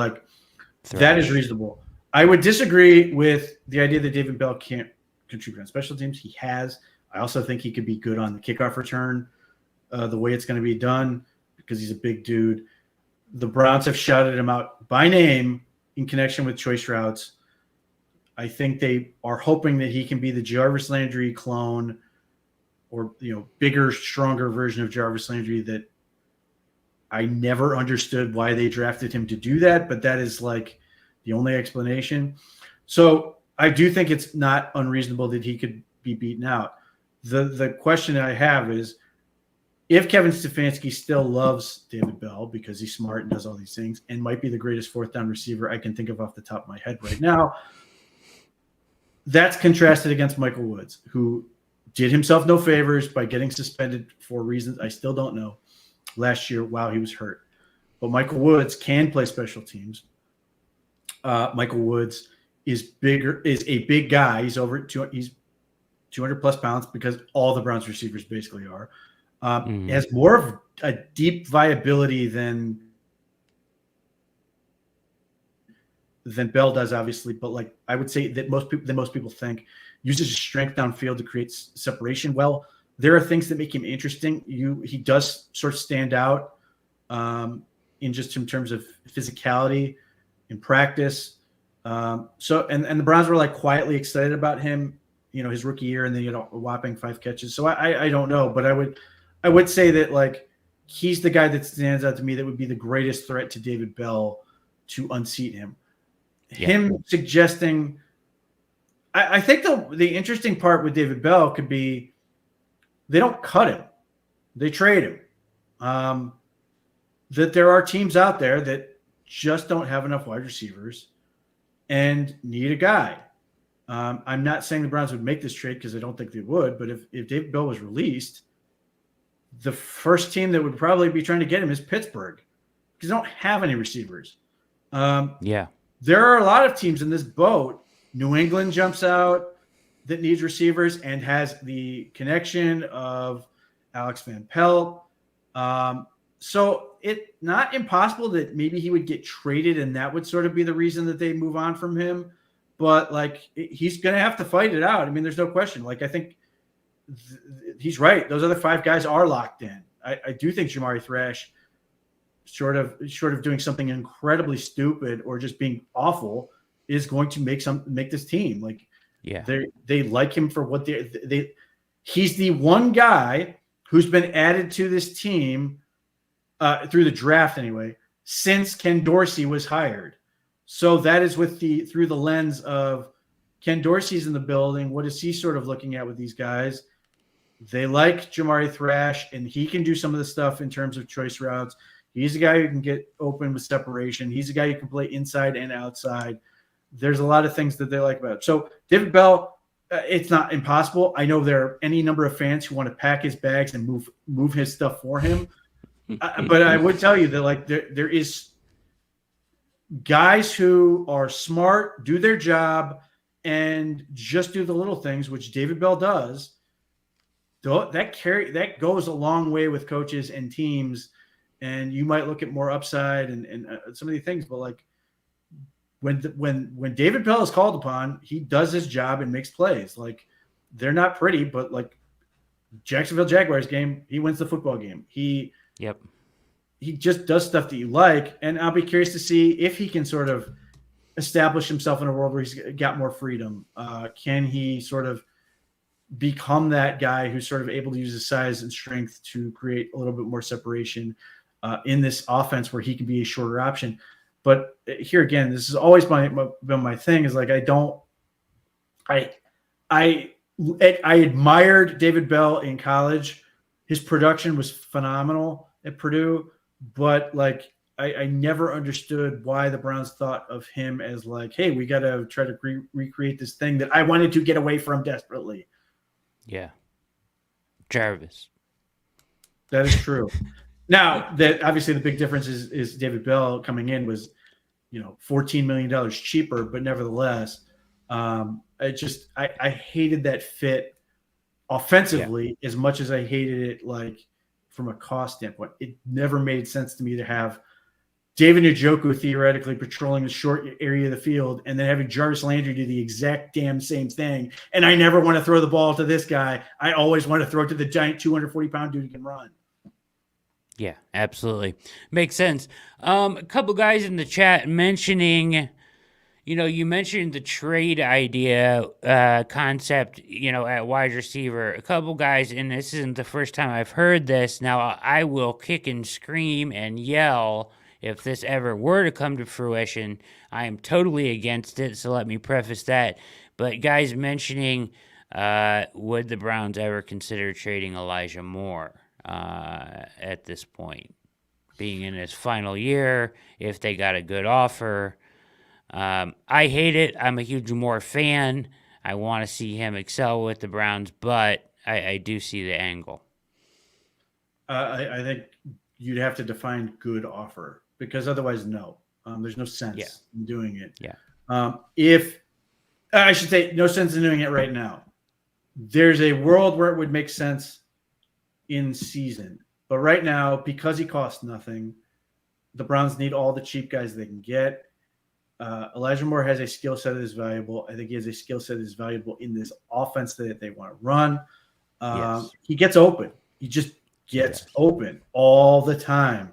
that is reasonable. I would disagree with the idea that David Bell can't contribute on special teams. He has. I also think he could be good on the kickoff return, the way it's going to be done, because he's a big dude. The Browns have shouted him out by name in connection with choice routes. I think they are hoping that he can be the Jarvis Landry clone, or bigger, stronger version of Jarvis Landry. That I never understood why they drafted him to do that, but that is the only explanation. So I do think it's not unreasonable that he could be beaten out. The question I have is, if Kevin Stefanski still loves David Bell because he's smart and does all these things and might be the greatest fourth down receiver I can think of off the top of my head right now, that's contrasted against Michael Woods, who did himself no favors by getting suspended for reasons I still don't know last year while he was hurt. But Michael Woods can play special teams. Michael Woods is a big guy. He's he's 200 plus pounds because all the Browns receivers basically are. Has more of a deep viability than Bell does, obviously, but like I would say that most people think, uses his strength downfield to create separation. Well, there are things that make him interesting. He does sort of stand out in terms of physicality in practice. So the Browns were like quietly excited about him, his rookie year, and then a whopping 5 catches. So I don't know, but I would say that like he's the guy that stands out to me that would be the greatest threat to David Bell to unseat him. Yeah. Him suggesting, I think the interesting part with David Bell could be they don't cut him, they trade him. That there are teams out there that just don't have enough wide receivers and need a guy. I'm not saying the Browns would make this trade because I don't think they would, but if David Bell was released, the first team that would probably be trying to get him is Pittsburgh because they don't have any receivers. There are a lot of teams in this boat. New England jumps out that needs receivers and has the connection of Alex Van Pelt. So it's not impossible that maybe he would get traded and that would sort of be the reason that they move on from him. But like he's going to have to fight it out. I mean, there's no question. Like I think he's right. Those other 5 guys are locked in. I do think Jamari Thrash, short of doing something incredibly stupid or just being awful, is going to make this team. Like, they like him for what he's the one guy who's been added to this team through the draft anyway, since Ken Dorsey was hired. So that is through the lens of Ken Dorsey's in the building. What is he sort of looking at with these guys? They like Jamari Thrash, and he can do some of the stuff in terms of choice routes. He's a guy who can get open with separation. He's a guy who can play inside and outside. There's a lot of things that they like about it. So David Bell, it's not impossible. I know there are any number of fans who want to pack his bags and move his stuff for him. But I would tell you that like there is guys who are smart, do their job, and just do the little things, which David Bell does. That goes a long way with coaches and teams. And you might look at more upside and some of these things, but like when David Bell is called upon, he does his job and makes plays. Like they're not pretty, but like Jacksonville Jaguars game, he wins the football game. He just does stuff that you like, and I'll be curious to see if he can sort of establish himself in a world where he's got more freedom. Can he sort of become that guy who's sort of able to use his size and strength to create a little bit more separation in this offense where he can be a shorter option? But here again, this has always been my thing is like, I admired David Bell in college. His production was phenomenal at Purdue, but like, I never understood why the Browns thought of him as like, hey, we got to try to recreate this thing that I wanted to get away from desperately. Yeah. Jarvis. That is true. Now, that obviously the big difference is David Bell coming in was, $14 million cheaper, but nevertheless, I hated that fit offensively as much as I hated it like from a cost standpoint. It never made sense to me to have David Njoku theoretically patrolling the short area of the field and then having Jarvis Landry do the exact damn same thing. And I never want to throw the ball to this guy. I always want to throw it to the giant 240-pound dude who can run. Yeah, absolutely. Makes sense. A couple guys in the chat mentioning, you mentioned the trade idea concept, at wide receiver. A couple guys, and this isn't the first time I've heard this. Now, I will kick and scream and yell if this ever were to come to fruition, I am totally against it. So let me preface that. But guys mentioning, would the Browns ever consider trading Elijah Moore at this point, being in his final year, if they got a good offer? I hate it. I'm a huge Moore fan. I want to see him excel with the Browns, but I do see the angle. I think you'd have to define good offer, because otherwise, no. There's no sense in doing it. Yeah. If I should say, no sense in doing it right now. There's a world where it would make sense in season, but right now, because he costs nothing, the Browns need all the cheap guys they can get. Elijah Moore has a skill set that is valuable. I think he has a skill set that is valuable in this offense that they want to run. Yes. He gets open. He just gets open all the time.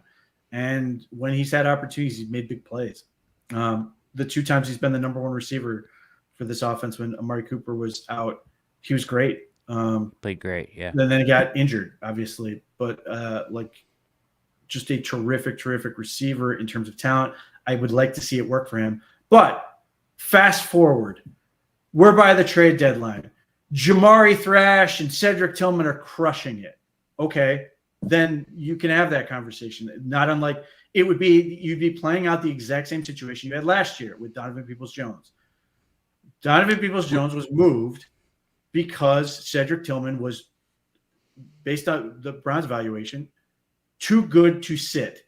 And when he's had opportunities, he's made big plays. The 2 times he's been the number 1 receiver for this offense when Amari Cooper was out, he was great. Played great, yeah. And then he got injured, obviously. But just a terrific receiver in terms of talent. I would like to see it work for him. But fast forward, we're by the trade deadline. Jamari Thrash and Cedric Tillman are crushing it. Okay, then you can have that conversation. Not unlike it would be, you'd be playing out the exact same situation you had last year with Donovan Peoples-Jones. Donovan Peoples-Jones was moved because Cedric Tillman was, based on the Browns' evaluation, too good to sit.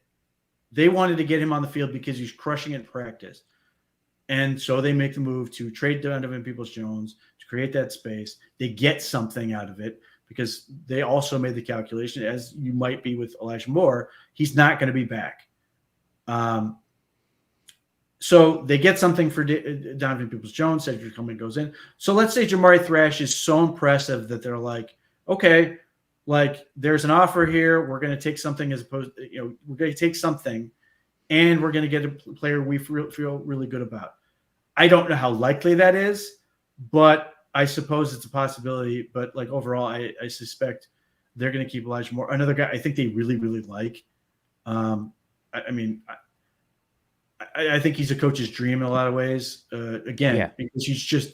They wanted to get him on the field because he's crushing it in practice. And so they make the move to trade Donovan Peoples-Jones to create that space. They get something out of it because they also made the calculation, as you might be with Elijah Moore, he's not going to be back. So they get something for Donovan Peoples-Jones. Cedric Tillman goes in. So let's say Jamari Thrash is so impressive that they're like, okay, like there's an offer here. We're going to take something as opposed to, we're going to take something and we're going to get a player we feel really good about. I don't know how likely that is, but I suppose it's a possibility. But like overall, I suspect they're going to keep Elijah Moore. Another guy I think they really, really like. I think he's a coach's dream in a lot of ways. Because he's just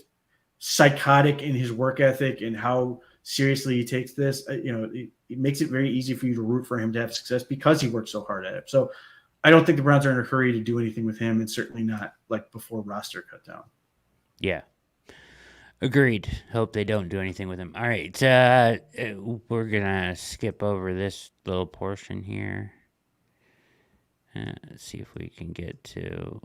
psychotic in his work ethic and how seriously he takes this. It makes it very easy for you to root for him to have success because he works so hard at it. So I don't think the Browns are in a hurry to do anything with him, and certainly not like before roster cut down. Yeah. Agreed. Hope they don't do anything with him. All right. We're going to skip over this little portion here. Let's see if we can get to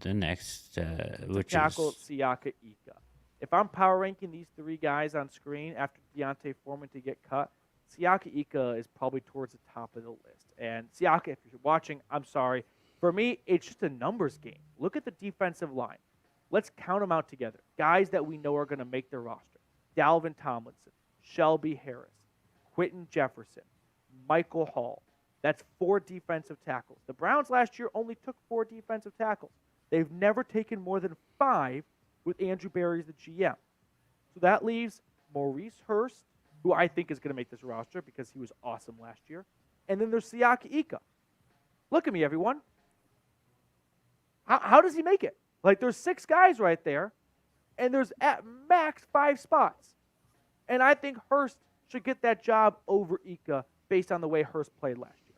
the next, which tackle is Siaka Ika. If I'm power ranking these 3 guys on screen after Deontay Foreman to get cut, Siaka Ika is probably towards the top of the list. And Siaka, if you're watching, I'm sorry. For me, it's just a numbers game. Look at the defensive line. Let's count them out together. Guys that we know are going to make their roster. Dalvin Tomlinson, Shelby Harris, Quentin Jefferson, Michael Hall. That's 4 defensive tackles. The Browns last year only took 4 defensive tackles. They've never taken more than 5 with Andrew Berry as the GM. So that leaves Maurice Hurst, who I think is going to make this roster because he was awesome last year. And then there's Siaka Ika. Look at me, everyone. How does he make it? Like, there's 6 guys right there, and there's at max 5 spots. And I think Hurst should get that job over Ika based on the way Hurst played last year.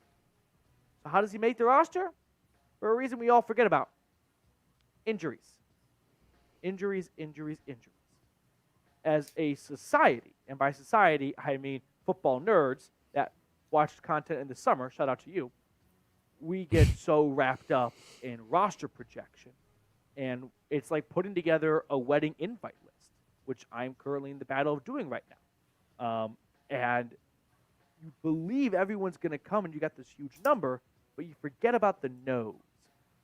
So how does he make the roster? For a reason we all forget about. Injuries. Injuries. As a society, and by society, I mean football nerds that watch content in the summer, shout out to you, we get so wrapped up in roster projection. And it's like putting together a wedding invite list, which I'm currently in the battle of doing right now. And you believe everyone's going to come and you got this huge number, but you forget about the no's.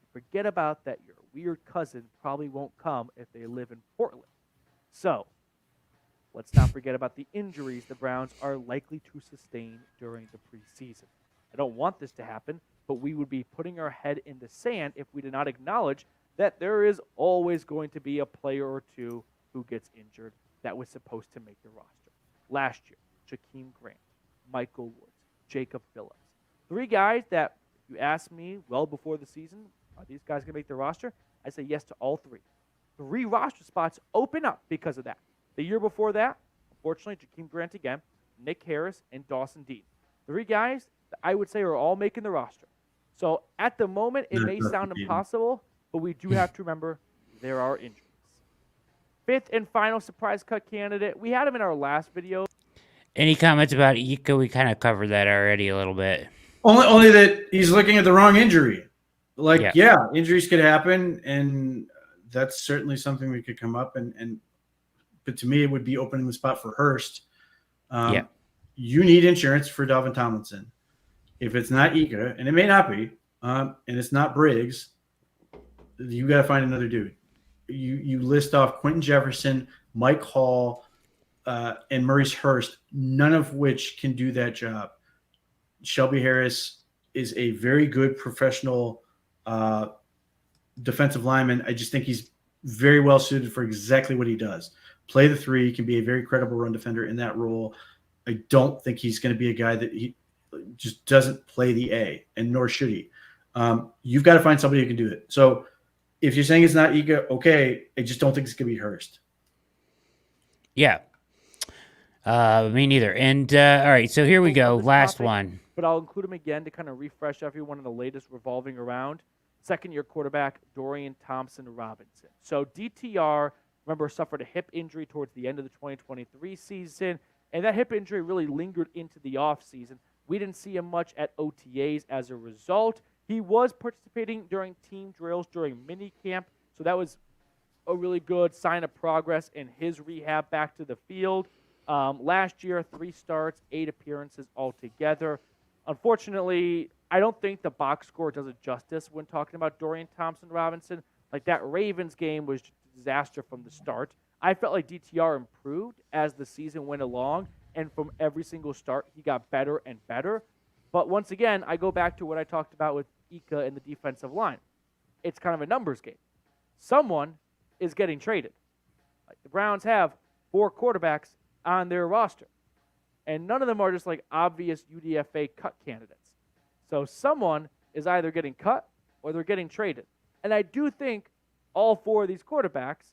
You forget about that your weird cousin probably won't come if they live in Portland. So let's not forget about the injuries the Browns are likely to sustain during the preseason. I don't want this to happen, but we would be putting our head in the sand if we did not acknowledge that there is always going to be a player or 2 who gets injured that was supposed to make the roster. Last year, Jakeem Grant, Michael Woods, Jacob Phillips. 3 guys that You asked me well before the season, are these guys going to make the roster? I say yes to all 3. 3 roster spots open up because of that. The year before that, unfortunately, Jakeem Grant again, Nick Harris, and Dawson Dean. 3 guys that I would say are all making the roster. So at the moment, it may sound impossible, but we do have to remember there are injuries. 5th and final surprise cut candidate. We had him in our last video. Any comments about Ika? We kind of covered that already a little bit. Only that he's looking at the wrong injury. Like, yeah, injuries could happen, and that's certainly something that could come up. But to me, it would be opening the spot for Hurst. You need insurance for Dalvin Tomlinson. If it's not Ika, and it may not be, and it's not Briggs, you got to find another dude. You list off Quentin Jefferson, Mike Hall, and Maurice Hurst, none of which can do that job. Shelby Harris is a very good professional defensive lineman. I just think he's very well suited for exactly what he does. Play the 3, can be a very credible run defender in that role. I don't think he's going to be a guy that he just doesn't play the A, and nor should he. You've got to find somebody who can do it. So if you're saying it's not Ika, okay, I just don't think it's going to be Hurst. Yeah. Me neither. And all right, so here we go. Last one. But I'll include him again to kind of refresh everyone on the latest revolving around. Second-year quarterback Dorian Thompson-Robinson. So DTR, remember, suffered a hip injury towards the end of the 2023 season, and that hip injury really lingered into the offseason. We didn't see him much at OTAs as a result. He was participating during team drills during minicamp, so that was a really good sign of progress in his rehab back to the field. Last year, 3 starts, 8 appearances altogether. Unfortunately, I don't think the box score does it justice when talking about Dorian Thompson-Robinson. Like, that Ravens game was just a disaster from the start. I felt like DTR improved as the season went along, and from every single start, he got better and better. But once again, I go back to what I talked about with Ika and the defensive line. It's kind of a numbers game. Someone is getting traded. Like, the Browns have 4 quarterbacks on their roster, and none of them are just like obvious UDFA cut candidates. So someone is either getting cut or they're getting traded. And I do think all 4 of these quarterbacks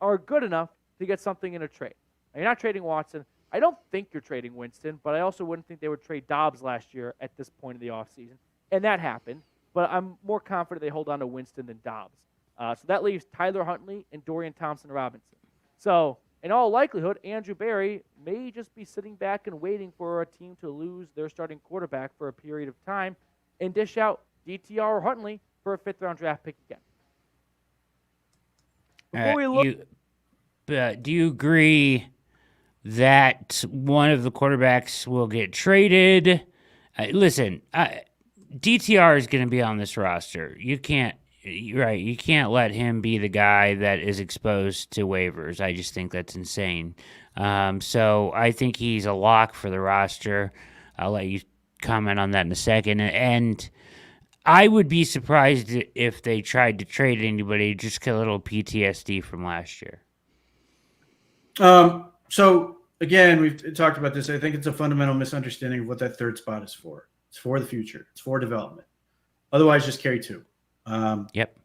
are good enough to get something in a trade. Now, you're not trading Watson. I don't think you're trading Winston, but I also wouldn't think they would trade Dobbs last year at this point of the offseason. And that happened, but I'm more confident they hold on to Winston than Dobbs. So that leaves Tyler Huntley and Dorian Thompson-Robinson. So in all likelihood, Andrew Berry may just be sitting back and waiting for a team to lose their starting quarterback for a period of time and dish out DTR or Huntley for a 5th-round draft pick again. Before we look, do you agree that one of the quarterbacks will get traded? Listen, DTR is going to be on this roster. You can't let him be the guy that is exposed to waivers. I just think that's insane. So I think he's a lock for the roster. I'll let you comment on that in a second. And I would be surprised if they tried to trade anybody, just get a little PTSD from last year. So again, we've talked about this. I think it's a fundamental misunderstanding of what that 3rd spot is for. It's for the future. It's for development. Otherwise, just carry 2. Yep.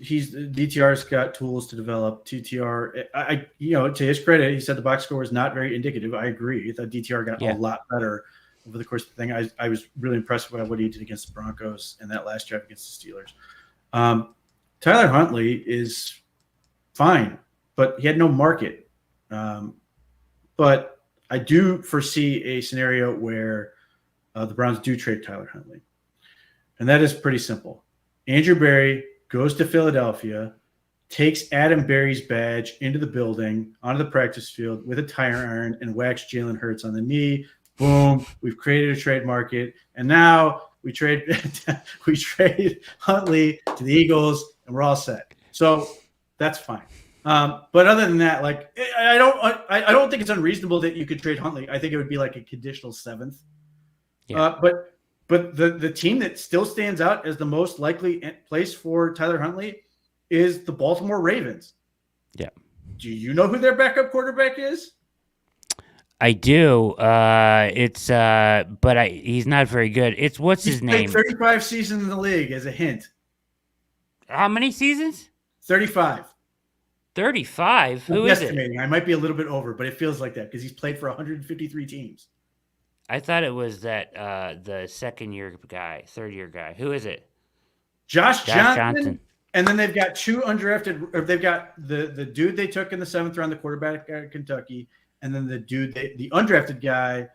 DTR's got tools to develop. TTR, to his credit, he said the box score was not very indicative. I agree. I thought DTR got a lot better over the course of the thing. I was really impressed by what he did against the Broncos and that last drive against the Steelers. Tyler Huntley is fine, but he had no market. But I do foresee a scenario where the Browns do trade Tyler Huntley. And that is pretty simple. Andrew Berry goes to Philadelphia, takes Adam Berry's badge into the building, onto the practice field with a tire iron, and whacks Jalen Hurts on the knee. Boom. We've created a trade market. And now we trade Huntley to the Eagles, and we're all set. So that's fine. But other than that, like, I don't think it's unreasonable that you could trade Huntley. I think it would be like a conditional 7th. Yeah. But the team that still stands out as the most likely place for Tyler Huntley is the Baltimore Ravens. Yeah. Do you know who their backup quarterback is? I do. He's not very good. What's his name? 35 seasons in the league as a hint. How many seasons? 35. 35? Who I'm is it? estimating. I might be a little bit over, but it feels like that because he's played for 153 teams. I thought it was that the third year guy. Who is it? Josh Johnson. And then they've got two undrafted. Or they've got the dude they took in the 7th round, the quarterback at Kentucky, and then the dude the undrafted guy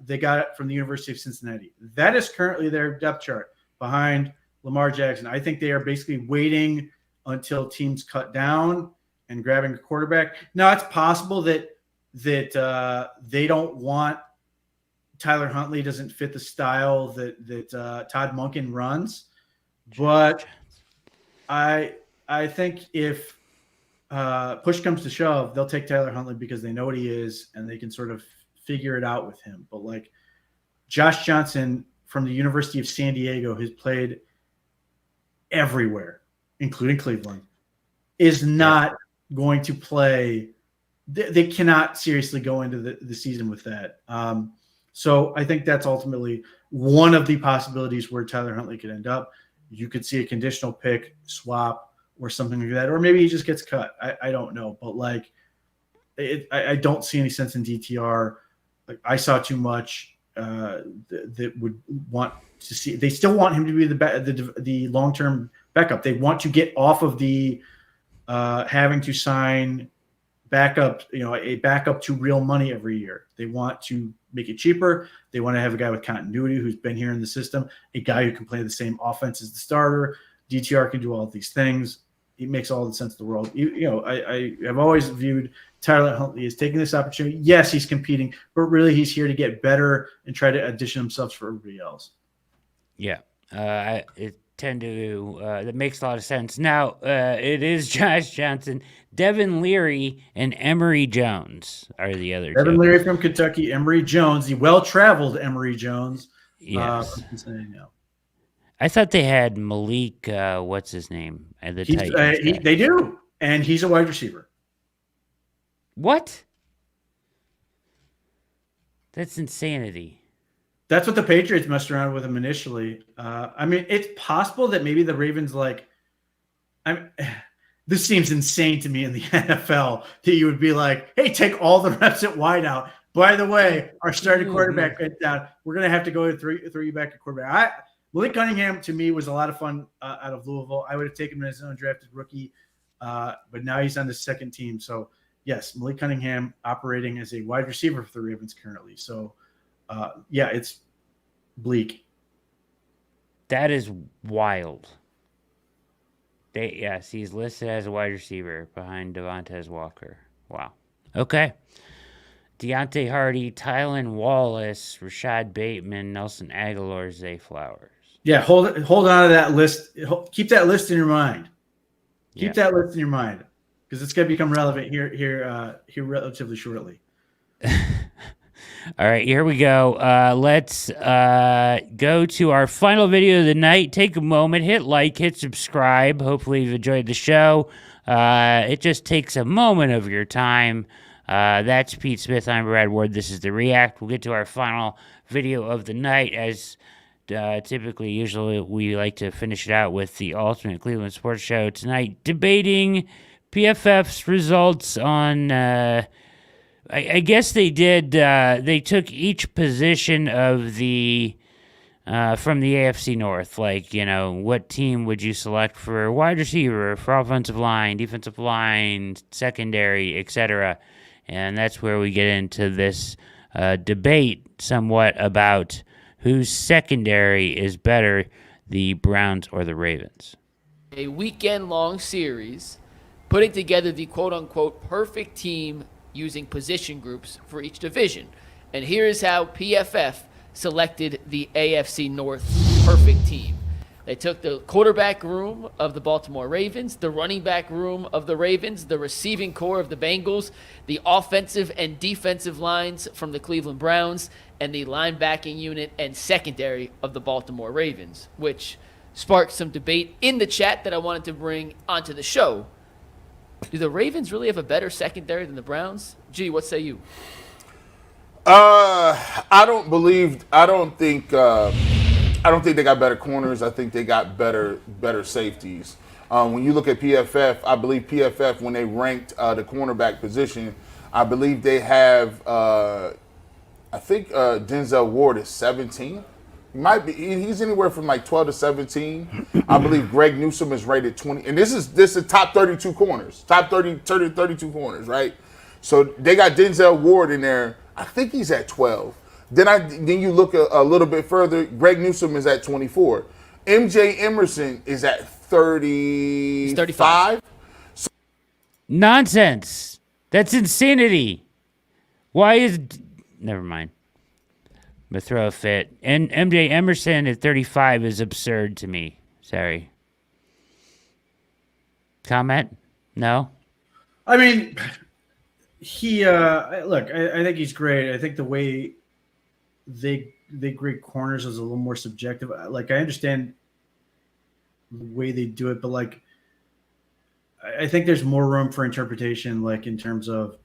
they got it from the University of Cincinnati. That is currently their depth chart behind Lamar Jackson. I think they are basically waiting until teams cut down and grabbing a quarterback. Now it's possible that they don't want Tyler Huntley, doesn't fit the style that Todd Monken runs, but I think if push comes to shove, they'll take Tyler Huntley because they know what he is and they can sort of figure it out with him. But like Josh Johnson from the University of San Diego, who's played everywhere, including Cleveland, is not going to play. They cannot seriously go into the season with that. So I think that's ultimately one of the possibilities where Tyler Huntley could end up. You could see a conditional pick swap or something like that, or maybe he just gets cut. I don't know, but like, I don't see any sense in DTR. Like I saw too much that would want to see. They still want him to be the long-term backup. They want to get off of the having to sign backup, a backup to real money every year. They want to make it cheaper. They want to have a guy with continuity who's been here in the system, a guy who can play the same offense as the starter. DTR can do all of these things. It makes all the sense in the world. I have always viewed Tyler Huntley as taking this opportunity. Yes, he's competing, but really he's here to get better and try to audition himself for everybody else. Yeah, that makes a lot of sense. Now, it is Josh Johnson, Devin Leary, and Emory Jones are the other two. Devin Leary from Kentucky, Emory Jones, the well-traveled Emory Jones. Yes. I thought they had Malik, what's his name? At the Titans. They do, and he's a wide receiver. What? That's insanity. That's what the Patriots messed around with him initially. I mean, it's possible that maybe the Ravens this seems insane to me in the NFL that you would be like, hey, take all the reps at wideout. By the way, our starting quarterback went down. We're going to have to go to throw you back at quarterback. Malik Cunningham, to me, was a lot of fun out of Louisville. I would have taken him as an undrafted rookie, but now he's on the second team. So, yes, Malik Cunningham operating as a wide receiver for the Ravens currently. So, it's bleak. That is wild. He's listed as a wide receiver behind Devontae Walker. Wow. Okay. Deontay Hardy, Tylan Wallace, Rashad Bateman, Nelson Aguilar, Zay Flowers. Yeah, hold on to that list. Keep that list in your mind. Keep that list in your mind because it's going to become relevant here relatively shortly. All right, here we go. Let's go to our final video of the night. Take a moment, hit like, hit subscribe. Hopefully you've enjoyed the show. It just takes a moment of your time. That's Pete Smith. I'm Brad Ward. This is The React. We'll get to our final video of the night. As usually we like to finish it out with the Ultimate Cleveland Sports Show tonight, debating PFF's results on... I guess they did. They took each position of the from the AFC North. Like, what team would you select for wide receiver, for offensive line, defensive line, secondary, etc. And that's where we get into this debate somewhat about whose secondary is better, the Browns or the Ravens. A weekend-long series putting together the quote-unquote perfect team using position groups for each division. And here is how PFF selected the AFC North perfect team. They took the quarterback room of the Baltimore Ravens, the running back room of the Ravens, the receiving core of the Bengals, the offensive and defensive lines from the Cleveland Browns, and the linebacking unit and secondary of the Baltimore Ravens, which sparked some debate in the chat that I wanted to bring onto the show. Do the Ravens really have a better secondary than the Browns? G, what say you? I don't think they got better corners. I think they got better safeties. When you look at PFF, I believe PFF, when they ranked the cornerback position, I believe they have, Denzel Ward is 17. He's anywhere from like 12 to 17. I believe Greg Newsome is rated 20. And this is top 32 corners. Top 32 corners, right? So they got Denzel Ward in there. I think he's at 12. Then you look a little bit further. Greg Newsome is at 24. MJ Emerson is at 30. He's 35. Nonsense. That's insanity. Why is... Never mind. I'm going to throw a fit. And MJ Emerson at 35 is absurd to me. Sorry. Comment? No? I mean, I think he's great. I think the way they grade corners is a little more subjective. Like, I understand the way they do it, but like, I think there's more room for interpretation, like in terms of,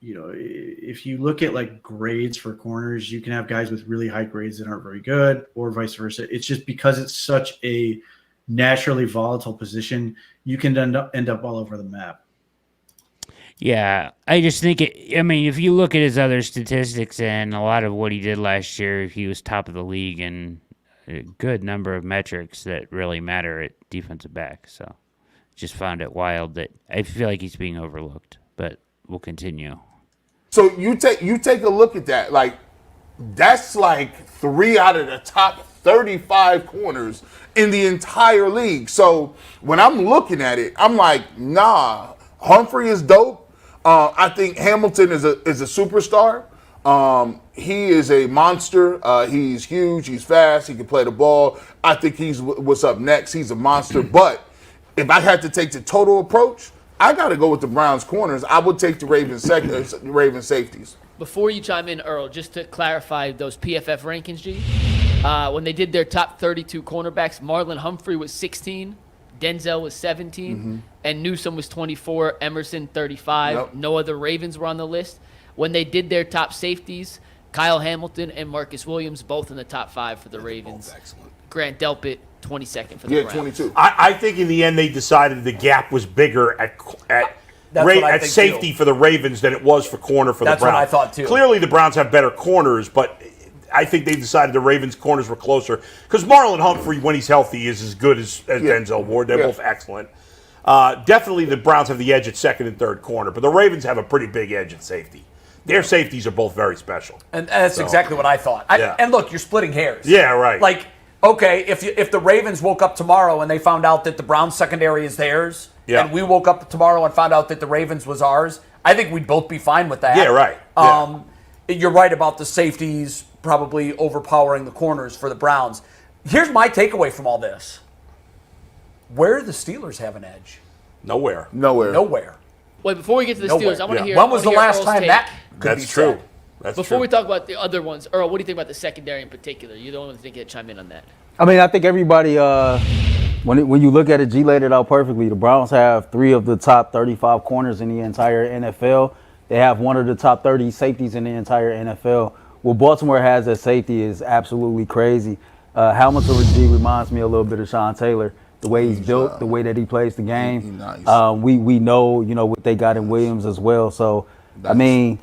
if you look at like grades for corners, you can have guys with really high grades that aren't very good, or vice versa. It's just because it's such a naturally volatile position, you can end up all over the map. Yeah, I just think if you look at his other statistics and a lot of what he did last year, he was top of the league in a good number of metrics that really matter at defensive back. So just found it wild that I feel like he's being overlooked, but we'll continue. So you take a look at that. Like, that's like 3 out of the top 35 corners in the entire league. So when I'm looking at it, I'm like, nah, Humphrey is dope. I think Hamilton is a superstar. He is a monster. He's huge. He's fast. He can play the ball. I think he's what's up next. He's a monster. But if I had to take the total approach, I got to go with the Browns corners. I would take the Ravens safeties. Before you chime in, Earl, just to clarify those PFF rankings, G, when they did their top 32 cornerbacks, Marlon Humphrey was 16, Denzel was 17, and Newsome was 24, Emerson 35. Yep. No other Ravens were on the list. When they did their top safeties, Kyle Hamilton and Marcus Williams, both in the top 5 for the Ravens. Excellent. Grant Delpit, 22nd for the Browns. 22. I think in the end they decided the gap was bigger at think safety too. for the Ravens than it was for corner for That's the Browns. what I thought too. Clearly the Browns have better corners, but I think they decided the Ravens' corners were closer. Because Marlon Humphrey, when he's healthy, is as good as Denzel Ward. They're both excellent. Definitely the Browns have the edge at second and third corner, but the Ravens have a pretty big edge at safety. Their safeties are both very special. And that's exactly what I thought. And look, you're splitting hairs. Yeah, right. Like, okay, if the Ravens woke up tomorrow and they found out that the Browns secondary is theirs, and we woke up tomorrow and found out that the Ravens was ours, I think we'd both be fine with that. Yeah, right. You're right about the safeties probably overpowering the corners for the Browns. Here's my takeaway from all this. Where do the Steelers have an edge? Nowhere. Wait, before we get to the Steelers, I want to hear. When was the last Earl's time take. that could be That's true. said? That's Before true. we talk about the other ones, Earl, what do you think about the secondary in particular? You're the only one that chime in on that. I mean, I think everybody, when you look at it, G laid it out perfectly. The Browns have 3 of the top 35 corners in the entire NFL. They have 1 of the top 30 safeties in the entire NFL. What Baltimore has at safety is absolutely crazy. Hamilton G reminds me a little bit of Sean Taylor. The way he's built, the way that he plays the game. Nice. We know, what they got in Williams as well. So, I mean,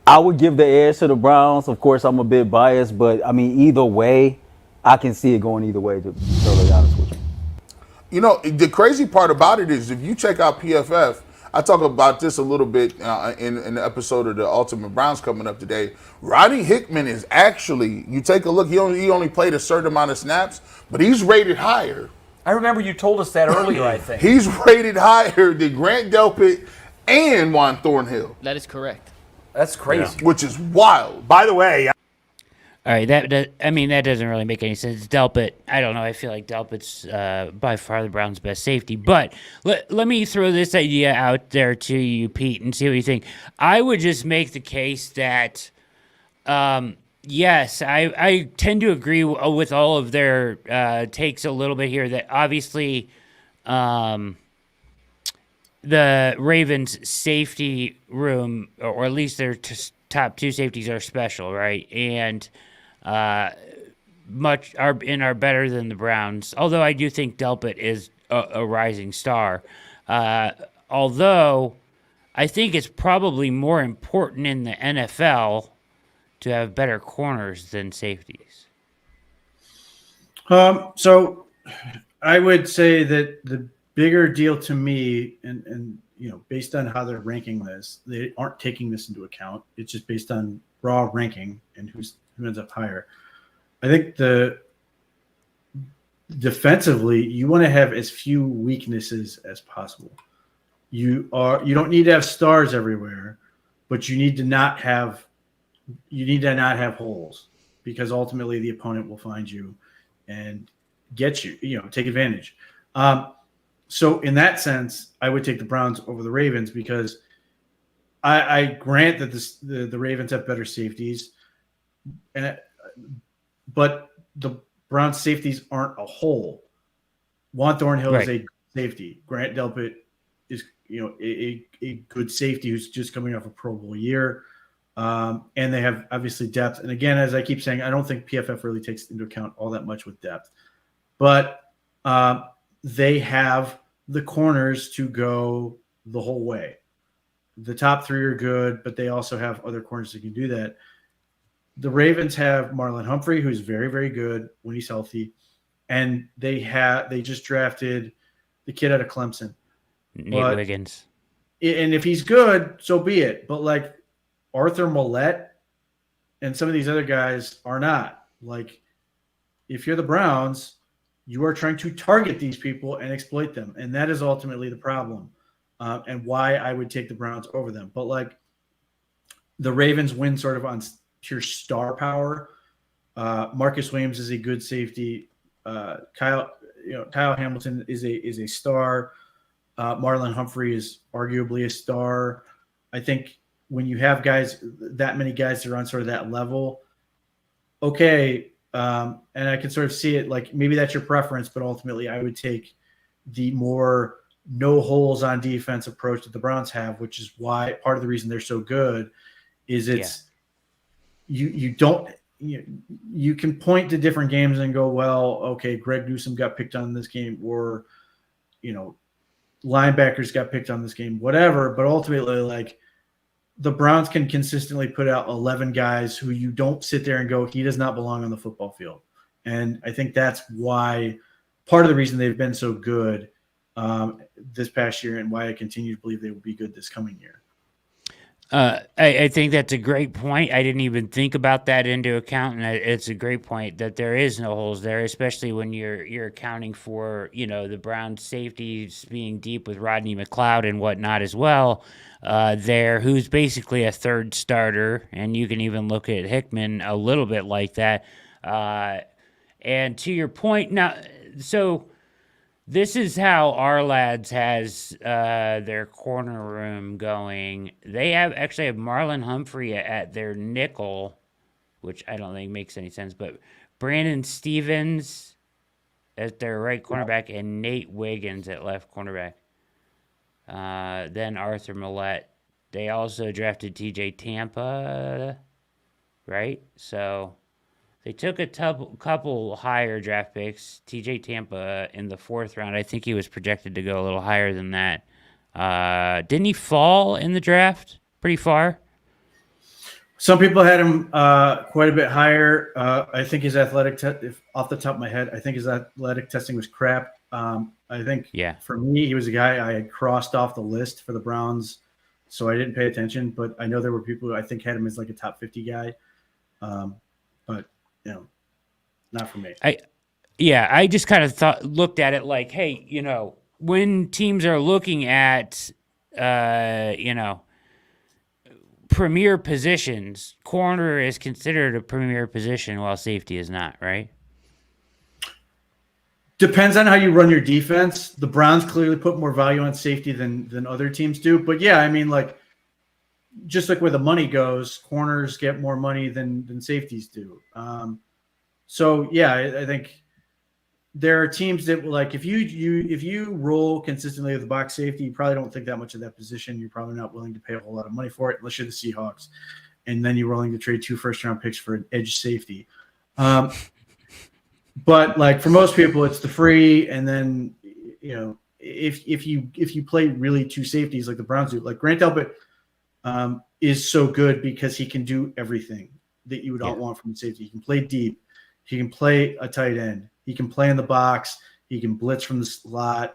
I would give the edge to the Browns. Of course, I'm a bit biased, but, I mean, either way, I can see it going either way, to be totally honest with you. The crazy part about it is if you check out PFF, I talk about this a little bit in the episode of the Ultimate Browns coming up today. Rodney Hickman is actually, you take a look, he only played a certain amount of snaps, but he's rated higher. I remember you told us that earlier, I think. He's rated higher than Grant Delpit and Juan Thornhill. That is correct. That's crazy. Which is wild. By the way, All right, that doesn't really make any sense. Delpit, I don't know. I feel like Delpit's by far the Browns' best safety. But let me throw this idea out there to you, Pete, and see what you think. I would just make the case that, yes, I tend to agree with all of their takes a little bit here. That obviously, the Ravens' safety room, or at least their top two safeties, are special, right? And are better than the Browns. Although I do think Delpit is a rising star. Although I think it's probably more important in the NFL to have better corners than safeties. So I would say that the bigger deal to me, and based on how they're ranking this, they aren't taking this into account. It's just based on raw ranking and who ends up higher. I think defensively, you want to have as few weaknesses as possible. You don't need to have stars everywhere, but you need to not have holes, because ultimately the opponent will find you and get you, take advantage. So in that sense, I would take the Browns over the Ravens, because I grant that the Ravens have better safeties, but the Browns' safeties aren't a hole. Juan Thornhill is a safety. Grant Delpit is a good safety who's just coming off a Pro Bowl year. And they have obviously depth. And again, as I keep saying, I don't think PFF really takes into account all that much with depth. But they have the corners to go the whole way. The top three are good, but they also have other corners that can do that. The Ravens have Marlon Humphrey, who's very, very good when he's healthy. And they just drafted the kid out of Clemson. Nate Wiggins. And if he's good, so be it. But like Arthur Millette and some of these other guys are not. Like, if you're the Browns, you are trying to target these people and exploit them. And that is ultimately the problem, and why I would take the Browns over them. But like, the Ravens win sort of on pure star power. Marcus Williams is a good safety. Kyle Hamilton is a star. Marlon Humphrey is arguably a star. I think when you have that many guys that are on sort of that level, okay, and I can sort of see it, like maybe that's your preference, but ultimately I would take the more no holes on defense approach that the Browns have, which is why part of the reason they're so good is you can point to different games and go, well, okay, Greg Newsome got picked on this game, or linebackers got picked on this game, whatever. But ultimately, like, the Browns can consistently put out 11 guys who you don't sit there and go, he does not belong on the football field. And I think that's why part of the reason they've been so good this past year, and why I continue to believe they will be good this coming year. I think that's a great point. I didn't even think about that into account, and it's a great point that there is no holes there, especially when you're accounting for the Browns' safeties being deep with Rodney McLeod and whatnot as well. There, who's basically a third starter, and you can even look at Hickman a little bit like that. And to your point, now, so this is how our lads has their corner room going. They actually have Marlon Humphrey at their nickel, which I don't think makes any sense, but Brandon Stevens at their right cornerback and Nate Wiggins at left cornerback. Then Arthur Millette. They also drafted TJ Tampa, right? So they took a couple higher draft picks. TJ Tampa in the 4th round. I think he was projected to go a little higher than that. Didn't he fall in the draft pretty far? Some people had him quite a bit higher. I think his athletic off the top of my head, I think his athletic testing was crap. I think for me, he was a guy I had crossed off the list for the Browns, so I didn't pay attention. But I know there were people who I think had him as like a top 50 guy. But not for me. I just kind of looked at it like, hey, when teams are looking at, premier positions, corner is considered a premier position while safety is not, right? Depends on how you run your defense. The Browns clearly put more value on safety than other teams do. But yeah, I mean, like, just like where the money goes, corners get more money than safeties do. So yeah, I think there are teams that like if you roll consistently with the box safety, you probably don't think that much of that position. You're probably not willing to pay a whole lot of money for it unless you're the Seahawks, and then you're willing to trade 2 first-round picks for an edge safety. But like for most people, it's the free, and then if you play really 2 safeties like the Browns do, like Grant Delpit is so good because he can do everything that you would all want from a safety. He can play deep, he can play a tight end. He can play in the box. He can blitz from the slot.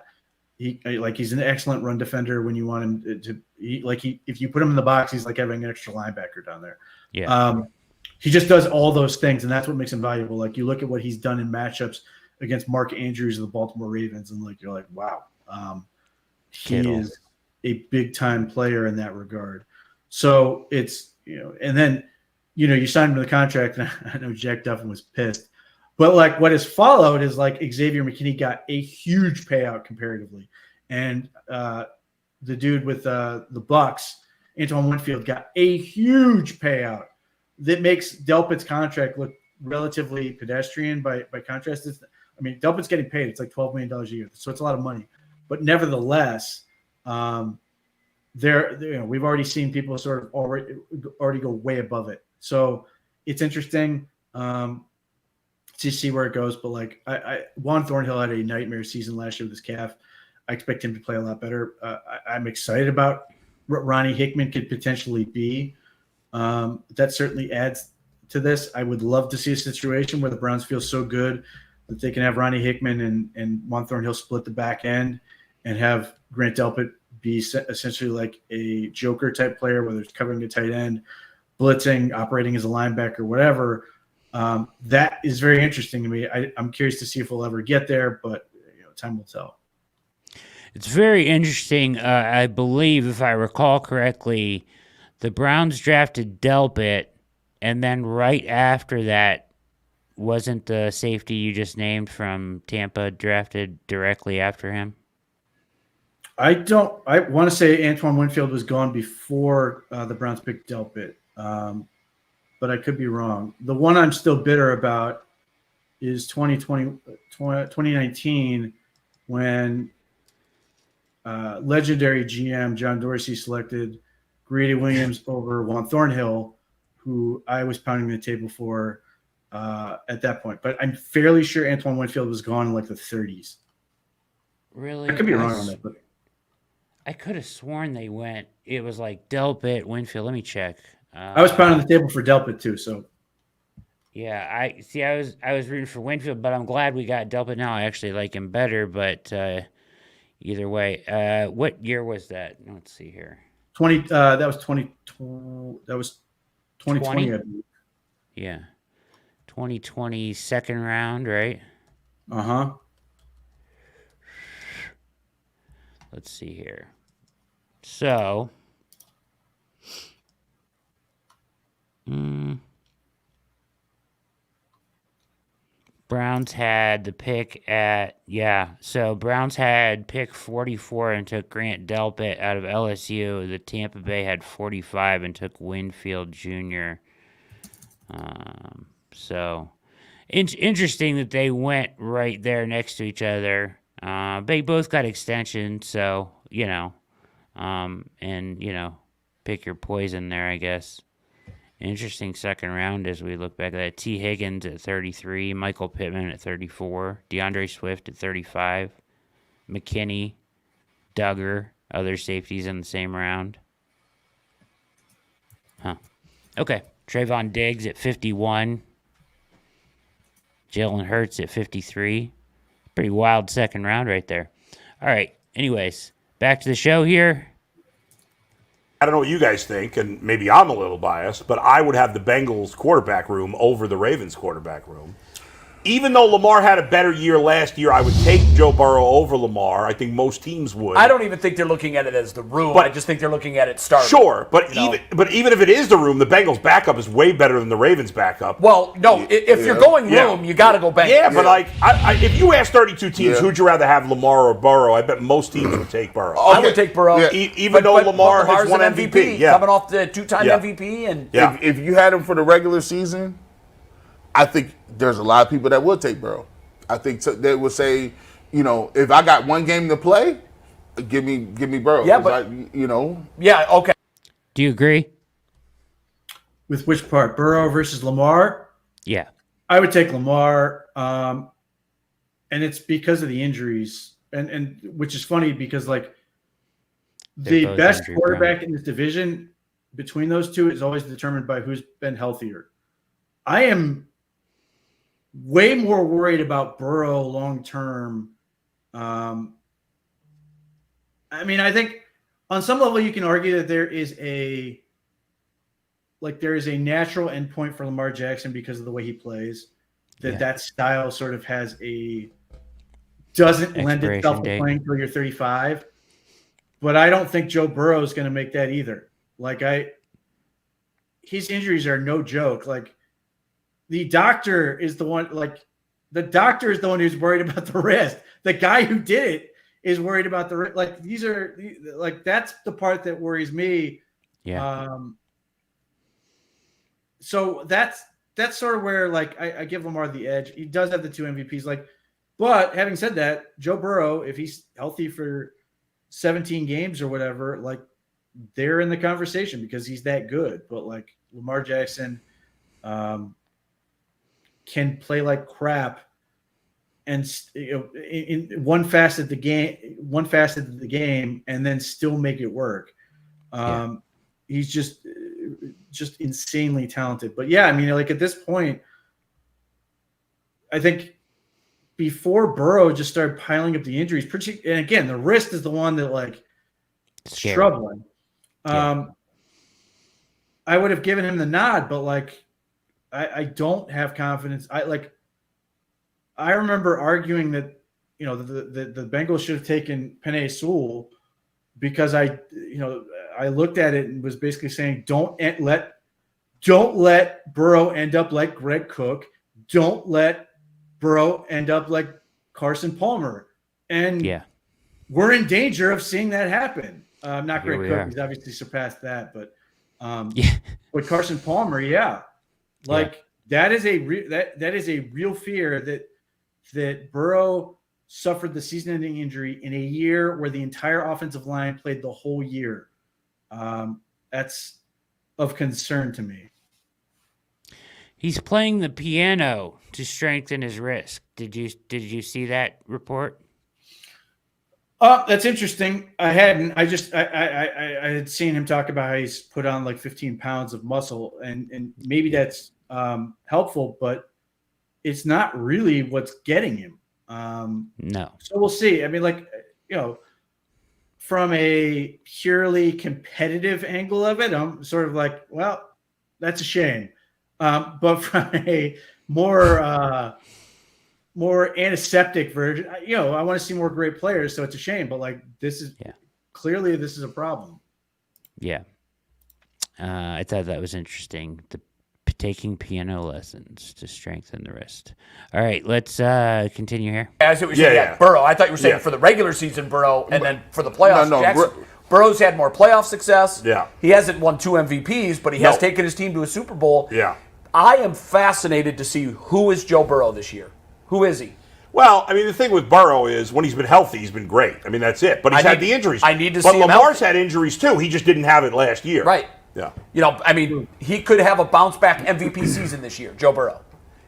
He's an excellent run defender when you want him to. If you put him in the box, he's like having an extra linebacker down there. Yeah. He just does all those things, and that's what makes him valuable. Like you look at what he's done in matchups against Mark Andrews of the Baltimore Ravens, and like you're like, wow, he is a big time player in that regard. So it's and then you sign him to the contract, and I know Jack Duffin was pissed. But like what has followed is like Xavier McKinney got a huge payout comparatively, and the dude with the Bucks, Antoine Winfield, got a huge payout that makes Delpit's contract look relatively pedestrian. By contrast, Delpit's getting paid. It's like $12 million a year, so it's a lot of money. But nevertheless, we've already seen people sort of already go way above it. So it's interesting. To see where it goes, but like Juan Thornhill had a nightmare season last year with his calf. I expect him to play a lot better. I'm excited about what Ronnie Hickman could potentially be. That certainly adds to this. I would love to see a situation where the Browns feel so good that they can have Ronnie Hickman and Juan Thornhill split the back end and have Grant Delpit be essentially like a joker type player, whether it's covering a tight end, blitzing, operating as a linebacker, whatever. That is very interesting to me. I'm curious to see if we'll ever get there, but time will tell. It's very interesting. I believe, if I recall correctly, the Browns drafted Delpit, and then right after that, wasn't the safety you just named from Tampa drafted directly after him? I want to say Antoine Winfield was gone before the Browns picked Delpit. But I could be wrong. The one I'm still bitter about is 2019 when legendary GM John Dorsey selected Greedy Williams over Juan Thornhill, who I was pounding the table for at that point. But I'm fairly sure Antoine Winfield was gone in like the 30s. Really? I could be wrong on that. But I could have sworn it was like Delpit, Winfield. Let me check. I was pounding the table for Delpit too, so yeah. I was rooting for Winfield, but I'm glad we got Delpit now. I actually like him better, but either way, what year was that? Let's see here. That was 2020. That was 2020. I believe. Yeah, 2020 second round, right? Let's see here. So. Browns had the pick so Browns had pick 44 and took Grant Delpit out of LSU. The Tampa Bay had 45 and took Winfield Jr. So interesting that they went right there next to each other. They both got extensions, so pick your poison there, I guess. Interesting second round as we look back at that. T. Higgins at 33, Michael Pittman at 34, DeAndre Swift at 35, McKinney, Duggar, other safeties in the same round. Okay. Trayvon Diggs at 51, Jalen Hurts at 53. Pretty wild second round right there. All right. Anyways, back to the show here. I don't know what you guys think, and maybe I'm a little biased, but I would have the Bengals quarterback room over the Ravens quarterback room. Even though Lamar had a better year last year, I would take Joe Burrow over Lamar. I think most teams would. I don't even think they're looking at it as the room. I just think they're looking at it starting. Sure, but even if it is the room, the Bengals backup is way better than the Ravens backup. Well, no, if you're going room, you got to go Bengals. Yeah, but if you ask 32 teams, who'd you rather have, Lamar or Burrow? I bet most teams would take Burrow. I would take Burrow. Yeah. Even though Lamar has won an MVP. Coming off the two-time MVP. And if you had him for the regular season, I think there's a lot of people that would take Burrow. I think they would say, if I got one game to play, give me Burrow. Yeah, but Yeah, okay. Do you agree? With which part? Burrow versus Lamar? Yeah. I would take Lamar. And it's because of the injuries. And which is funny because the best quarterback in this division between those two is always determined by who's been healthier. I am way more worried about Burrow long term. I think on some level you can argue that there is a natural endpoint for Lamar Jackson because of the way he plays. That style sort of doesn't lend itself to playing till you're 35. But I don't think Joe Burrow is going to make that either. His injuries are no joke. The doctor is the one. The doctor is the one who's worried about the wrist. The guy who did it is worried about the wrist. That's the part that worries me. Yeah. So that's sort of where I give Lamar the edge. He does have the two MVPs. But having said that, Joe Burrow, if he's healthy for 17 games or whatever, they're in the conversation because he's that good. But Lamar Jackson can play like crap, and in one facet of the game, and then still make it work. He's just insanely talented. But yeah, at this point, I think before Burrow just started piling up the injuries, and again, the wrist is the one that struggling. I would have given him the nod, but I don't have confidence. I remember arguing that the Bengals should have taken Penei Sewell because I looked at it and was basically saying don't let Burrow end up like Greg Cook. Don't let Burrow end up like Carson Palmer. And we're in danger of seeing that happen. Not Greg Cook. He's obviously surpassed that, but with Carson Palmer, that is a real fear that Burrow suffered the season-ending injury in a year where the entire offensive line played the whole year. That's of concern to me. He's playing the piano to strengthen his wrist. Did you see that report? That's interesting. I hadn't. I had seen him talk about how he's put on 15 pounds of muscle, and maybe that's helpful, but it's not really what's getting him. No. So we'll see. From a purely competitive angle of it, I'm sort of well, that's a shame. But from a more antiseptic version, I want to see more great players, so it's a shame. But this is clearly this is a problem. Yeah. I thought that was interesting. Taking piano lessons to strengthen the wrist. All right, let's continue here. I see what you're saying. Burrow. I thought you were saying for the regular season, Burrow, and then for the playoffs, Jackson. Burrow's had more playoff success. Yeah. He hasn't won 2 MVPs, but he has taken his team to a Super Bowl. Yeah. I am fascinated to see who is Joe Burrow this year. Who is he? Well, the thing with Burrow is when he's been healthy, he's been great. That's it. But he's had the injuries. I need to see him But Lamar's healthy. had injuries too. He just didn't have it last year. Right. Yeah. He could have a bounce back MVP season this year, Joe Burrow.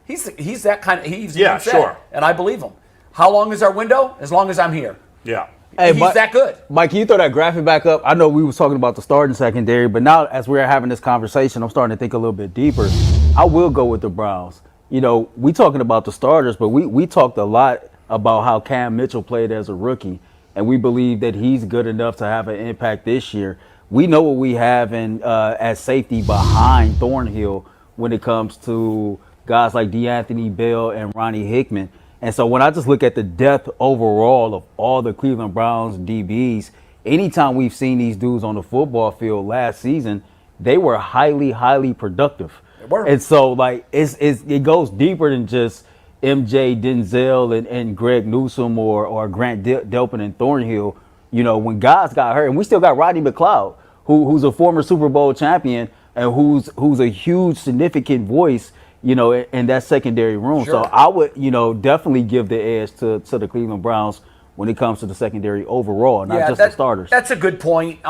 He's that kind of. He's Yeah, said, sure. and I believe him. How long is our window? As long as I'm here. Yeah. Hey, He's that good. Mike, can you throw that graphic back up? I know we was talking about the starting secondary, but now as we're having this conversation, I'm starting to think a little bit deeper. I will go with the Browns. We talking about the starters, but we talked a lot about how Cam Mitchell played as a rookie, and we believe that he's good enough to have an impact this year. We know what we have in as safety behind Thornhill when it comes to guys like DeAnthony Bell and Ronnie Hickman. And so when I just look at the depth overall of all the Cleveland Browns DBs, anytime we've seen these dudes on the football field last season, they were highly, highly productive. They were. And so it goes deeper than just MJ, Denzel, and Greg Newsome or Grant Delpin and Thornhill. When guys got hurt, and we still got Rodney McLeod, who's a former Super Bowl champion and who's a huge, significant voice, in that secondary room. Sure. So I would, definitely give the edge to the Cleveland Browns when it comes to the secondary overall, not just the starters. That's a good point.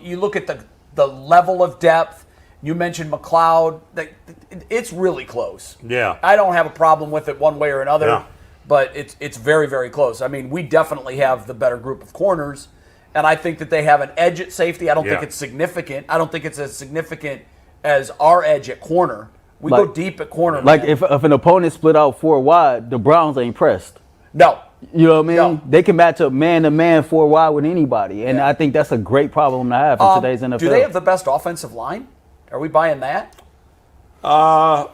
You look at the level of depth. You mentioned McLeod. It's really close. Yeah. I don't have a problem with it one way or another, Yeah. but it's very, very close. I mean, we definitely have the better group of corners, and I think that they have an edge at safety. I don't think it's significant. I don't think it's as significant as our edge at corner. We go deep at corner. Like man. if an opponent split out 4 wide, the Browns ain't pressed. No. You know what I mean? No. They can match up man-to-man 4 wide with anybody, and I think that's a great problem to have in today's NFL. Do they have the best offensive line? Are we buying that? Because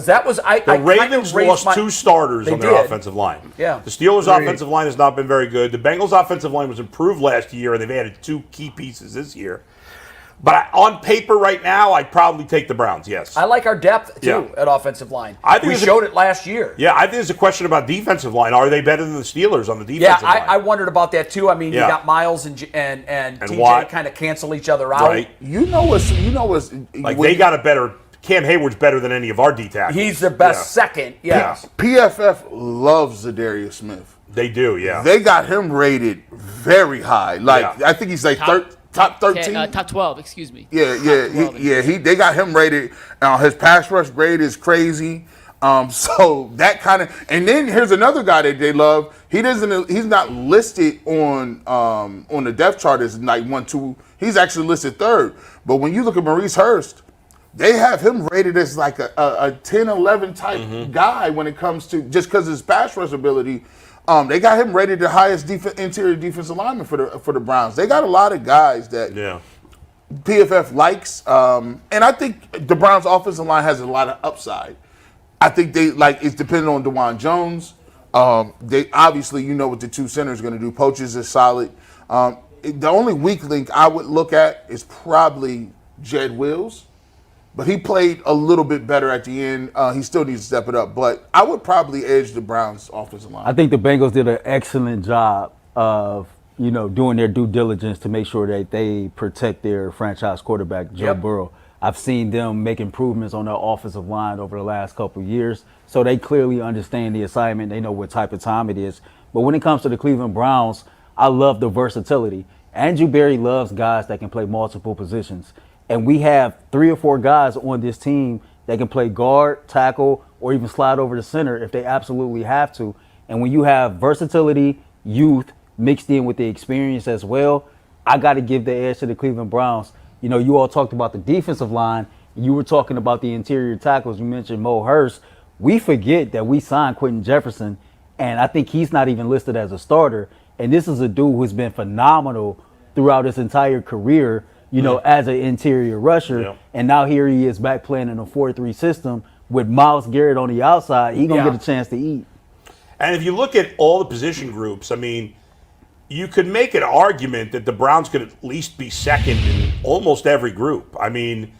that was The Ravens lost 2 starters on their offensive line. Yeah. The Steelers' offensive line has not been very good. The Bengals' offensive line was improved last year, and they've added 2 key pieces this year. But on paper right now, I'd probably take the Browns, yes. I like our depth, too, at offensive line. We there's showed it last year. Yeah, I think there's a question about defensive line. Are they better than the Steelers on the defensive line? I wondered about that, too. I mean, you got Miles and TJ Watt. kind of cancel each other out. Right. You know what's Like, they got a better – Cam Hayward's better than any of our D tackles. He's the best second, PFF loves Zadarius Smith. They do, yeah. They got him rated very high. Like, I think he's like top 13? Top 12, excuse me. Yeah. They got him rated. His pass rush grade is crazy. So that kind of, and then here's another guy that they love. He's not listed on the depth chart as like 1, 2. He's actually listed 3rd. But when you look at Maurice Hurst, they have him rated as like a 10, 11 type guy when it comes to, just because of his pass rush ability. They got him rated the highest interior defensive lineman for the Browns. They got a lot of guys that PFF likes, and I think the Browns' offensive line has a lot of upside. I think it's dependent on DeJuan Jones. They obviously, what the 2 centers are going to do. Poaches is solid. The only weak link I would look at is probably Jed Wills. But he played a little bit better at the end. He still needs to step it up. But I would probably edge the Browns' offensive line. I think the Bengals did an excellent job of, doing their due diligence to make sure that they protect their franchise quarterback, Joe Burrow. I've seen them make improvements on their offensive line over the last couple of years. So they clearly understand the assignment. They know what type of time it is. But when it comes to the Cleveland Browns, I love the versatility. Andrew Berry loves guys that can play multiple positions. And we have 3 or 4 guys on this team that can play guard, tackle, or even slide over the center if they absolutely have to. And when you have versatility, youth, mixed in with the experience as well, I got to give the edge to the Cleveland Browns. You all talked about the defensive line. You were talking about the interior tackles. You mentioned Mo Hurst. We forget that we signed Quentin Jefferson, and I think he's not even listed as a starter. And this is a dude who's been phenomenal throughout his entire career, as an interior rusher. Yeah. And now here he is back playing in a 4-3 system with Myles Garrett on the outside. He's going to get a chance to eat. And if you look at all the position groups, I mean, you could make an argument that the Browns could at least be second in almost every group. I mean,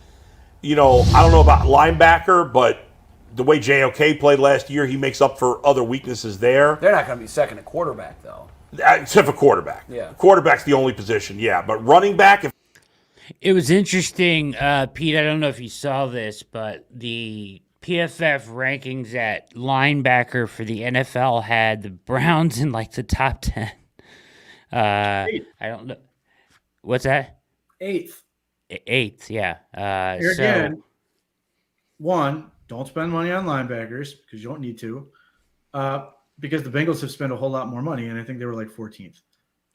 I don't know about linebacker, but the way JOK played last year, he makes up for other weaknesses there. They're not going to be second at quarterback, though. Except for quarterback. Yeah. Quarterback's the only position, but running back, It was interesting, Pete, I don't know if you saw this, but the PFF rankings at linebacker for the NFL had the Browns in like the top 10. I don't know. What's that? 8th. 8th, yeah. Here again, one, don't spend money on linebackers because you don't need to. Because the Bengals have spent a whole lot more money, and I think they were like 14th.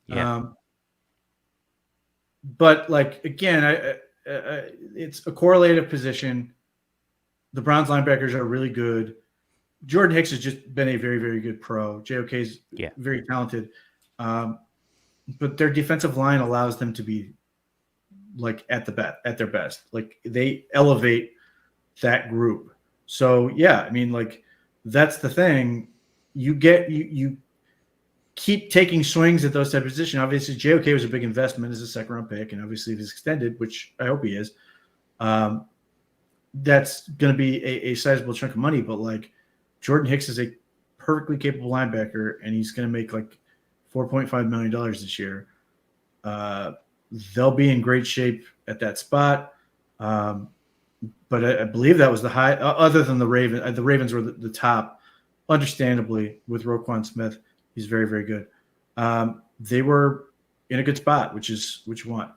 Yeah. But again, it's a correlative position. The Browns linebackers are really good. Jordan Hicks has just been a very, very good pro. JOK is very talented. But their defensive line allows them to be at their best. Like they elevate that group. So I mean, that's the thing. You keep taking swings at those type of positions. Obviously, JOK was a big investment as a 2nd-round pick, and obviously if he's extended, which I hope he is, that's going to be a sizable chunk of money. But Jordan Hicks is a perfectly capable linebacker, and he's going to make $4.5 million this year. They'll be in great shape at that spot. but I believe that was the high. Other than the Ravens were the top. Understandably, with Roquan Smith, he's very, very good. They were in a good spot, which is what you want.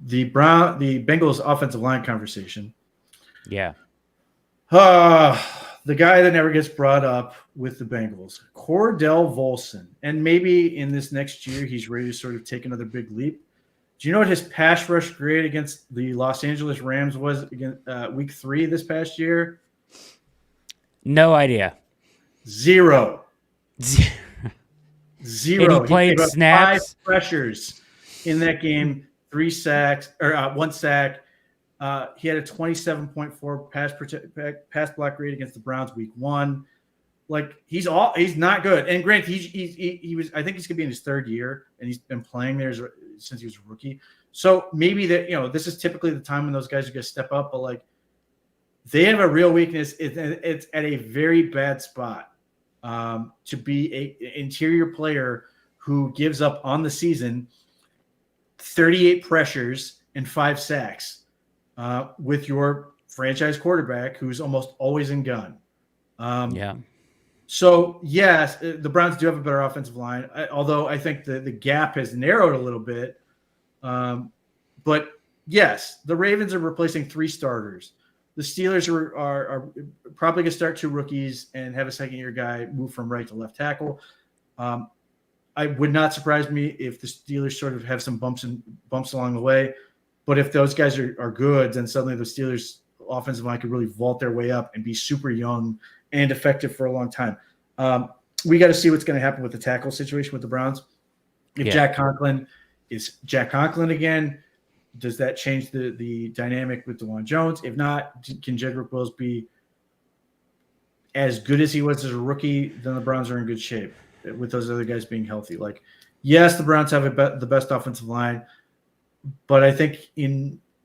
The Bengals offensive line conversation. Yeah. The guy that never gets brought up with the Bengals, Cordell Volson, and maybe in this next year he's ready to sort of take another big leap. Do you know what his pass rush grade against the Los Angeles Rams was against week 3 this past year? No idea. 0. 0. And he played gave up snaps. 5 pressures in that game, 3 sacks or 1 sack. He had a 27.4 pass block rate against the Browns week 1. Like he's not good. And granted, he was. I think he's gonna be in his 3rd year, and he's been playing there since he was a rookie. So maybe that this is typically the time when those guys are gonna step up. But like they have a real weakness. It's at a very bad spot to be a interior player who gives up on the season 38 pressures and 5 sacks with your franchise quarterback who's almost always in gun. Yeah. So, yes, the Browns do have a better offensive line, although I think the gap has narrowed a little bit. But, yes, the Ravens are replacing 3 starters. The Steelers are probably going to start 2 rookies and have a second-year guy move from right to left tackle. I would not surprise me if the Steelers sort of have some bumps along the way. But if those guys are good, then suddenly the Steelers' offensive line could really vault their way up and be super young and effective for a long time. We got to see what's going to happen with the tackle situation with the Browns. If Jack Conklin is Jack Conklin again, does that change the dynamic with DeJuan Jones? If not, can Jedrick Wills be as good as he was as a rookie? Then the Browns are in good shape with those other guys being healthy. Like, yes, the Browns have the best offensive line, but I think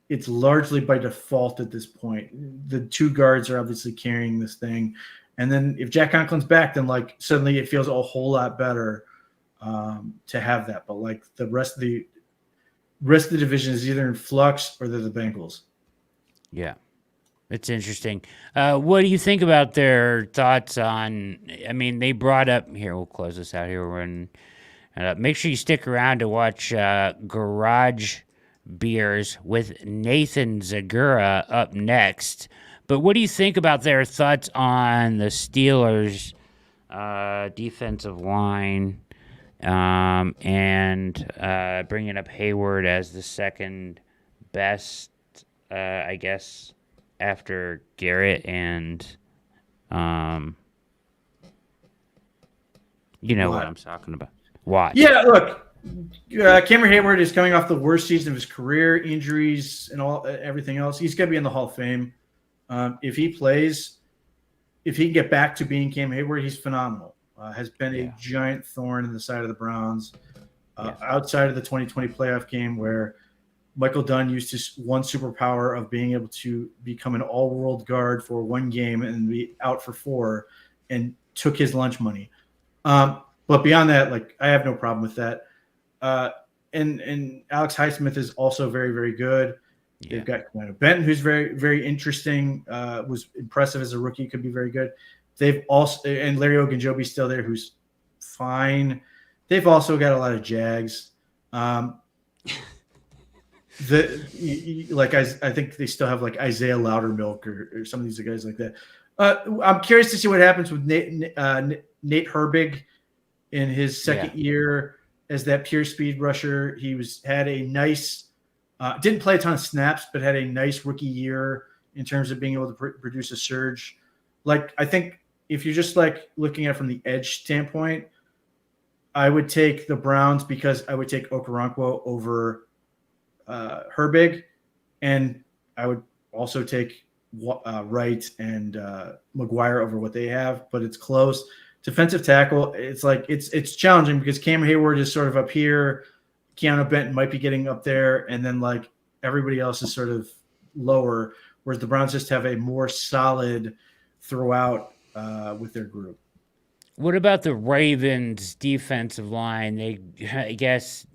it's largely by default at this point. The 2 guards are obviously carrying this thing. And then if Jack Conklin's back, then like suddenly it feels a whole lot better to have that. But like the rest of the division is either in flux or they're the Bengals. Yeah. It's interesting. What do you think about their thoughts on, I mean, they brought up, here, we'll close this out here. Make sure you stick around to watch Garage Beers with Nathan Zagura up next. But what do you think about their thoughts on the Steelers' defensive line and bringing up Hayward as the second best, I guess, after Garrett and you know what I'm talking about. Watt. Yeah, look, Cameron Hayward is coming off the worst season of his career, injuries and everything else. He's going to be in the Hall of Fame. If he plays, if he can get back to being Cam Hayward, he's phenomenal. Has been a giant thorn in the side of the Browns. Outside of the 2020 playoff game where Michael Dunn used his one superpower of being able to become an all-world guard for 1 game and be out for 4 and took his lunch money. But beyond that, like, I have no problem with that. And Alex Highsmith is also very, very good. Yeah. They've got Benton, who's very, very interesting, was impressive as a rookie, could be very good. They've also, and Larry Ogunjobi's still there, who's fine. They've also got a lot of Jags. I think they still have like Isaiah Loudermilk or some of these guys like that. I'm curious to see what happens with Nate Herbig in his second year as that pure speed rusher. He had a nice, didn't play a ton of snaps, but had a nice rookie year in terms of being able to produce a surge. Like, I think if you're just like looking at it from the edge standpoint, I would take the Browns because I would take Okoronkwo over Herbig, and I would also take Wright and Maguire over what they have, but it's close. Defensive tackle, it's like it's challenging because Cam Hayward is sort of up here, Keanu Benton might be getting up there, and then like everybody else is sort of lower, whereas the Browns just have a more solid throughout with their group. What about the Ravens' defensive line? They, I guess,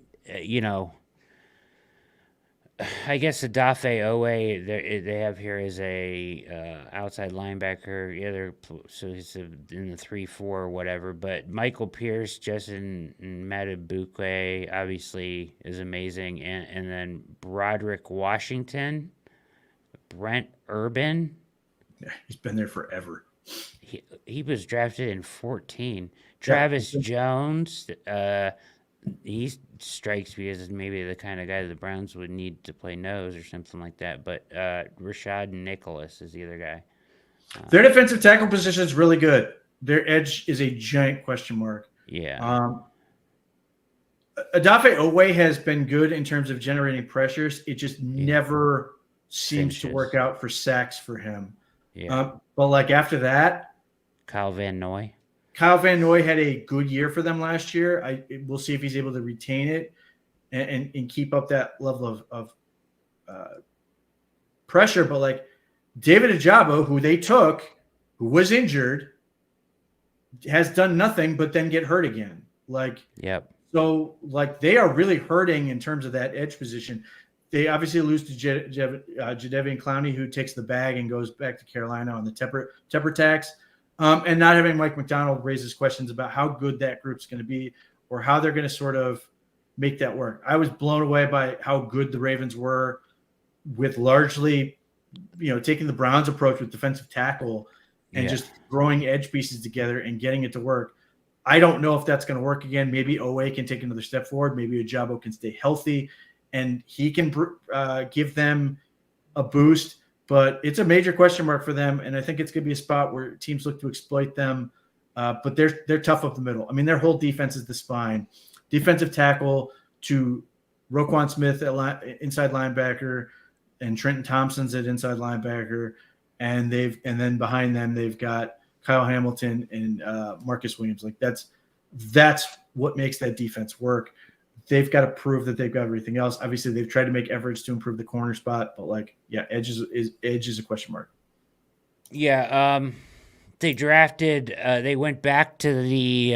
I guess Adafe Owe they have here as a outside linebacker. Yeah, so he's in the 3-4 or whatever. But Michael Pierce, Justin Madubuike obviously is amazing, and then Broderick Washington, Brent Urban. Yeah, he's been there forever. He was drafted in 14. Travis Jones. He strikes me as maybe the kind of guy the Browns would need to play nose or something like that. But Rashad Nicholas is the other guy. Their defensive tackle position is really good. Their edge is a giant question mark. Yeah. Adafe Owe has been good in terms of generating pressures. It just never seems to work out for sacks for him. Yeah. But like after that, Kyle Van Noy had a good year for them last year. We'll see if he's able to retain it and keep up that level of pressure. But like David Ajabo, who they took, who was injured, has done nothing but then get hurt again. So like they are really hurting in terms of that edge position. They obviously lose to Jadeveon Clowney, who takes the bag and goes back to Carolina on the Tepper tax. And not having Mike McDonald raises questions about how good that group's going to be or how they're going to sort of make that work. I was blown away by how good the Ravens were with largely, taking the Browns approach with defensive tackle and just throwing edge pieces together and getting it to work. I don't know if that's going to work again. Maybe Owe can take another step forward. Maybe Ajabo can stay healthy and he can give them a boost. But it's a major question mark for them, and I think it's going to be a spot where teams look to exploit them. But they're tough up the middle. I mean, their whole defense is the spine. Defensive tackle to Roquan Smith at inside linebacker, and Trenton Thompson's at inside linebacker, and then behind them they've got Kyle Hamilton and Marcus Williams. Like that's what makes that defense work. They've got to prove that they've got everything else. Obviously, they've tried to make efforts to improve the corner spot, but edge is a question mark. Yeah, they drafted. They went back to the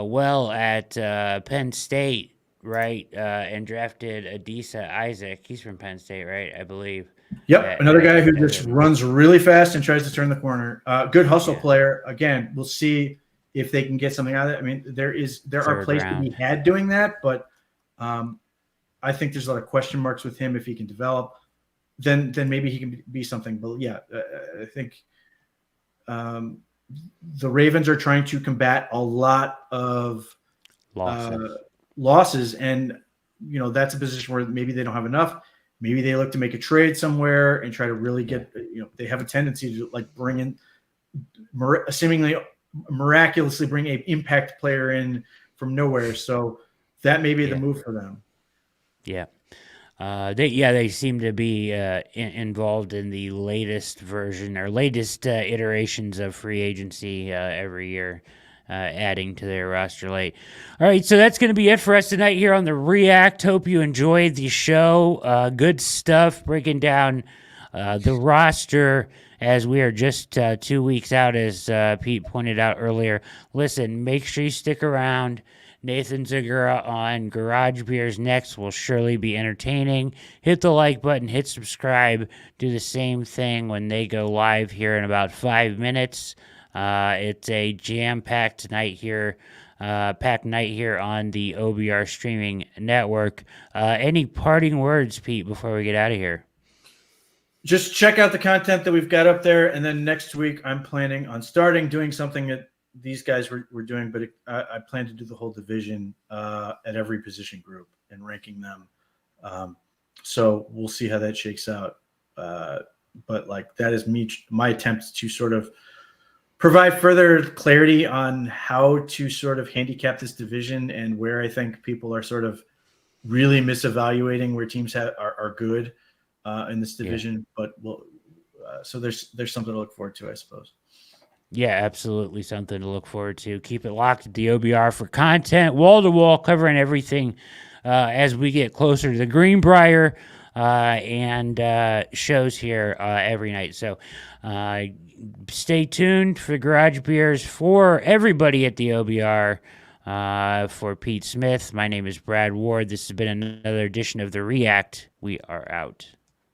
well at Penn State, right? And drafted Adisa Isaac. He's from Penn State, right? I believe. Yep, another guy who just runs really fast and tries to turn the corner. Good hustle player. Again, we'll see if they can get something out of it. I mean, there are plays to be had doing that, but I think there's a lot of question marks with him. If he can develop, then maybe he can be something. But yeah, I think the Ravens are trying to combat a lot of losses, and that's a position where maybe they don't have enough. Maybe they look to make a trade somewhere and try to really get. They have a tendency to like bring in seemingly miraculously bring an impact player in from nowhere. So that may be the move for them. Yeah. They seem to be involved in the latest version or latest iterations of free agency every year, adding to their roster late. All right, so that's going to be it for us tonight here on the React. Hope you enjoyed the show. Good stuff, breaking down the roster as we are just 2 weeks out, as Pete pointed out earlier. Listen, make sure you stick around. Nathan Zagura on Garage Beers next will surely be entertaining. Hit the like button, hit subscribe, do the same thing when they go live here in about 5 minutes. It's a jam-packed night here, on the OBR streaming network. Any parting words, Pete, before we get out of here? Just check out the content that we've got up there, and then next week I'm planning on doing something that these guys were doing, but I plan to do the whole division at every position group and ranking them. So we'll see how that shakes out. But like that is my attempt to sort of provide further clarity on how to sort of handicap this division and where I think people are sort of really misevaluating where teams are good in this division. Yeah. But so there's something to look forward to, I suppose. Yeah, absolutely something to look forward to. Keep it locked at the OBR for content, wall-to-wall, covering everything as we get closer to the Greenbrier and shows here every night. So stay tuned for Garage Beers for everybody at the OBR. For Pete Smith, my name is Brad Ward. This has been another edition of The React. We are out.